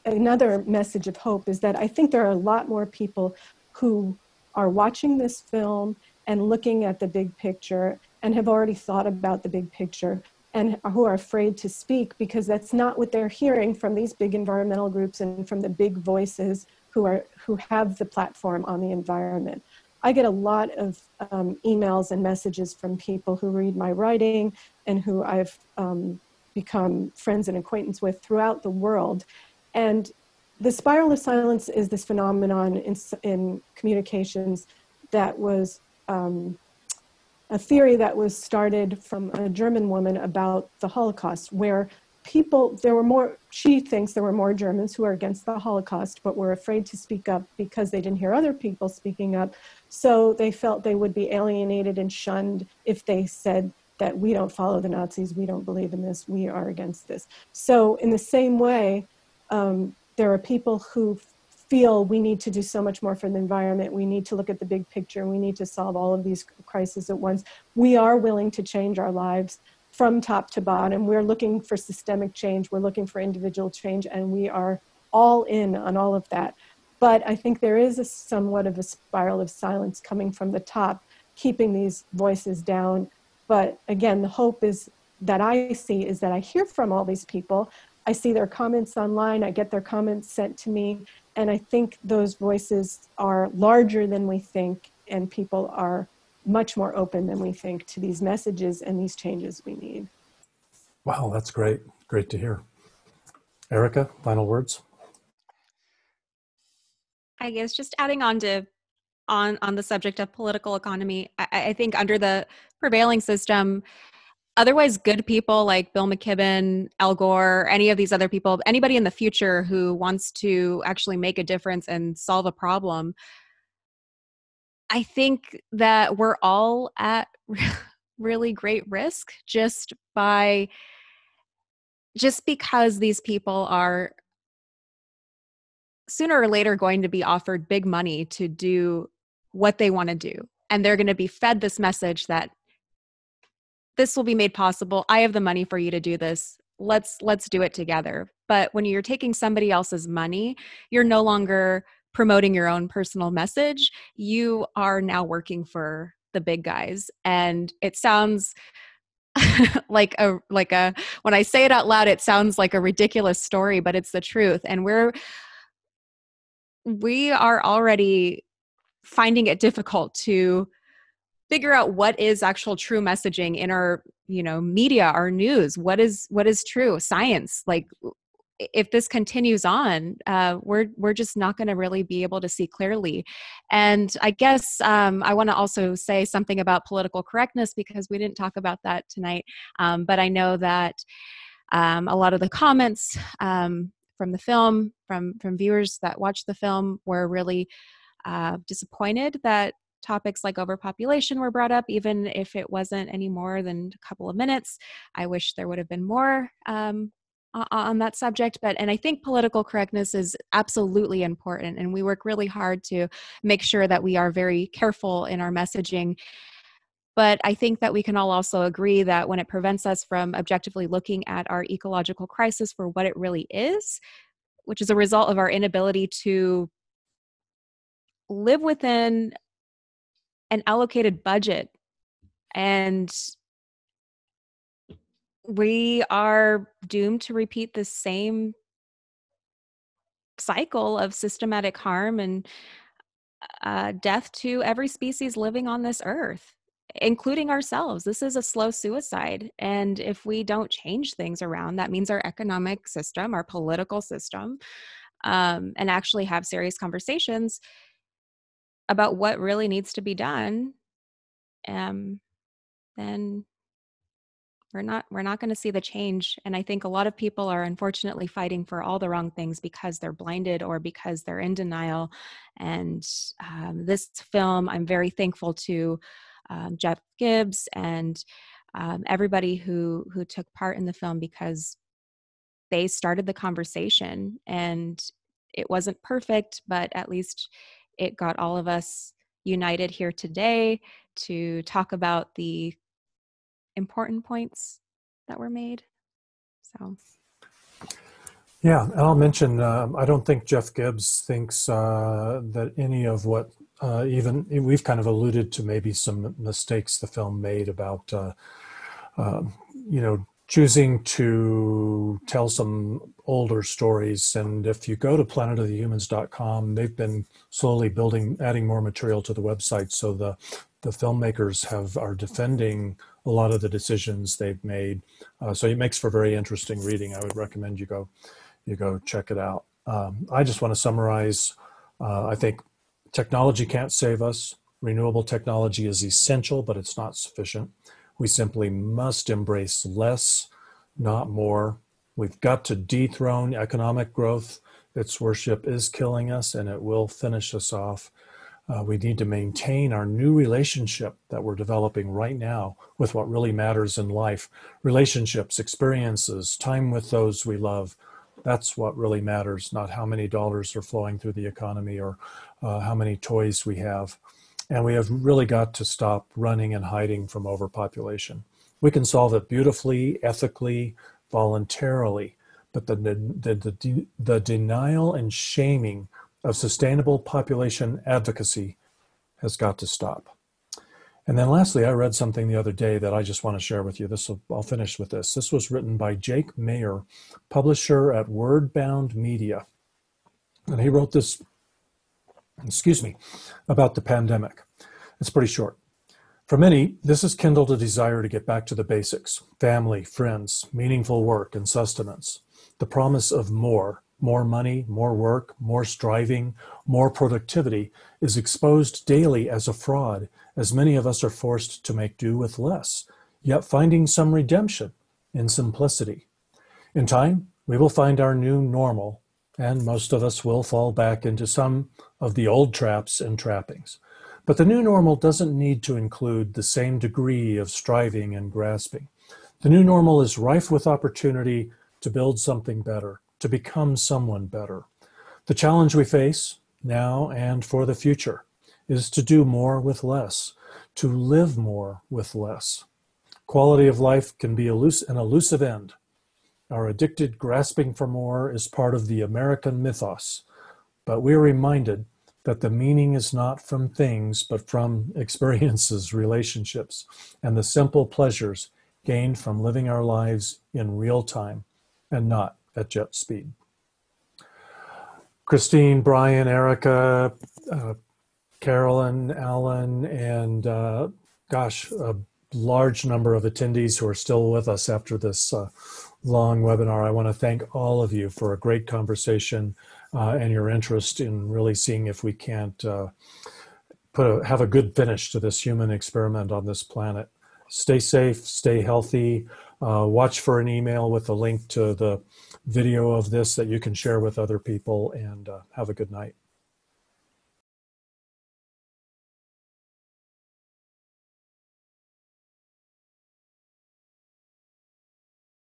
another message of hope is that I think there are a lot more people who are watching this film and looking at the big picture and have already thought about the big picture and who are afraid to speak because that's not what they're hearing from these big environmental groups and from the big voices who have the platform on the environment. I get a lot of emails and messages from people who read my writing and who I've become friends and acquaintance with throughout the world. And the spiral of silence is this phenomenon in communications that was a theory that was started from a German woman about the Holocaust, where she thinks there were more Germans who are against the Holocaust, but were afraid to speak up because they didn't hear other people speaking up. So they felt they would be alienated and shunned if they said that we don't follow the Nazis, we don't believe in this, we are against this. So in the same way, there are people who feel we need to do so much more for the environment. We need to look at the big picture. We need to solve all of these crises at once. We are willing to change our lives from top to bottom. We're looking for systemic change. We're looking for individual change, and we are all in on all of that. But I think there is somewhat of a spiral of silence coming from the top, keeping these voices down. But again, the hope is that I see is that I hear from all these people. I see their comments online. I get their comments sent to me. And I think those voices are larger than we think, and people are much more open than we think to these messages and these changes we need. Wow, that's great. Great to hear. Erica, final words? I guess just adding on to on the subject of political economy, I think under the prevailing system, otherwise good people like Bill McKibben, Al Gore, any of these other people, anybody in the future who wants to actually make a difference and solve a problem, I think that we're all at really great risk just because these people are sooner or later going to be offered big money to do what they want to do. And they're going to be fed this message that this will be made possible. I have the money for you to do this. Let's do it together. But when you're taking somebody else's money, you're no longer promoting your own personal message. You are now working for the big guys. And it sounds like a when I say it out loud, it sounds like a ridiculous story, but it's the truth. And we are already finding it difficult to figure out what is actual true messaging in our, media, our news. What is true science? Like, if this continues on, we're just not going to really be able to see clearly. And I guess I want to also say something about political correctness, because we didn't talk about that tonight. But I know that a lot of the comments from the film, from viewers that watched the film, were really disappointed that topics like overpopulation were brought up, even if it wasn't any more than a couple of minutes. I wish there would have been more on that subject, and I think political correctness is absolutely important, and we work really hard to make sure that we are very careful in our messaging. But I think that we can all also agree that when it prevents us from objectively looking at our ecological crisis for what it really is, which is a result of our inability to live within an allocated budget, and we are doomed to repeat the same cycle of systematic harm and death to every species living on this earth. including ourselves. This is a slow suicide. And if we don't change things around, that means our economic system, our political system, and actually have serious conversations about what really needs to be done, then we're not going to see the change. And I think a lot of people are unfortunately fighting for all the wrong things because they're blinded or because they're in denial. And this film, I'm very thankful to Jeff Gibbs and everybody who took part in the film, because they started the conversation. And it wasn't perfect, but at least it got all of us united here today to talk about the important points that were made. So, yeah, and I'll mention, I don't think Jeff Gibbs thinks that any of what, even we've kind of alluded to maybe some mistakes the film made about, choosing to tell some older stories. And if you go to planetofthehumans.com, they've been slowly adding more material to the website. So the filmmakers are defending a lot of the decisions they've made. So it makes for very interesting reading. I would recommend you go check it out. I just want to summarize. I think technology can't save us. Renewable technology is essential, but it's not sufficient. We simply must embrace less, not more. We've got to dethrone economic growth. Its worship is killing us, and it will finish us off. We need to maintain our new relationship that we're developing right now with what really matters in life. Relationships, experiences, time with those we love. That's what really matters, not how many dollars are flowing through the economy or how many toys we have. And we have really got to stop running and hiding from overpopulation. We can solve it beautifully, ethically, voluntarily, but the denial and shaming of sustainable population advocacy has got to stop. And then lastly, I read something the other day that I just want to share with you. I'll finish with this. This was written by Jake Mayer, publisher at Wordbound Media. And he wrote this, about the pandemic. It's pretty short. For many, this has kindled a desire to get back to the basics: family, friends, meaningful work, and sustenance. The promise of more money, more work, more striving, more productivity is exposed daily as a fraud, as many of us are forced to make do with less, yet finding some redemption in simplicity. In time, we will find our new normal, and most of us will fall back into some of the old traps and trappings. But the new normal doesn't need to include the same degree of striving and grasping. The new normal is rife with opportunity to build something better, to become someone better. The challenge we face now and for the future is to do more with less, to live more with less. Quality of life can be an elusive end. Our addicted grasping for more is part of the American mythos, but we're reminded that the meaning is not from things, but from experiences, relationships, and the simple pleasures gained from living our lives in real time and not at jet speed. Kristine, Brian, Erica, Carolyn, Alan, and a large number of attendees who are still with us after this long webinar. I want to thank all of you for a great conversation and your interest in really seeing if we can't have a good finish to this human experiment on this planet. Stay safe, stay healthy. Watch for an email with a link to the video of this that you can share with other people, and have a good night.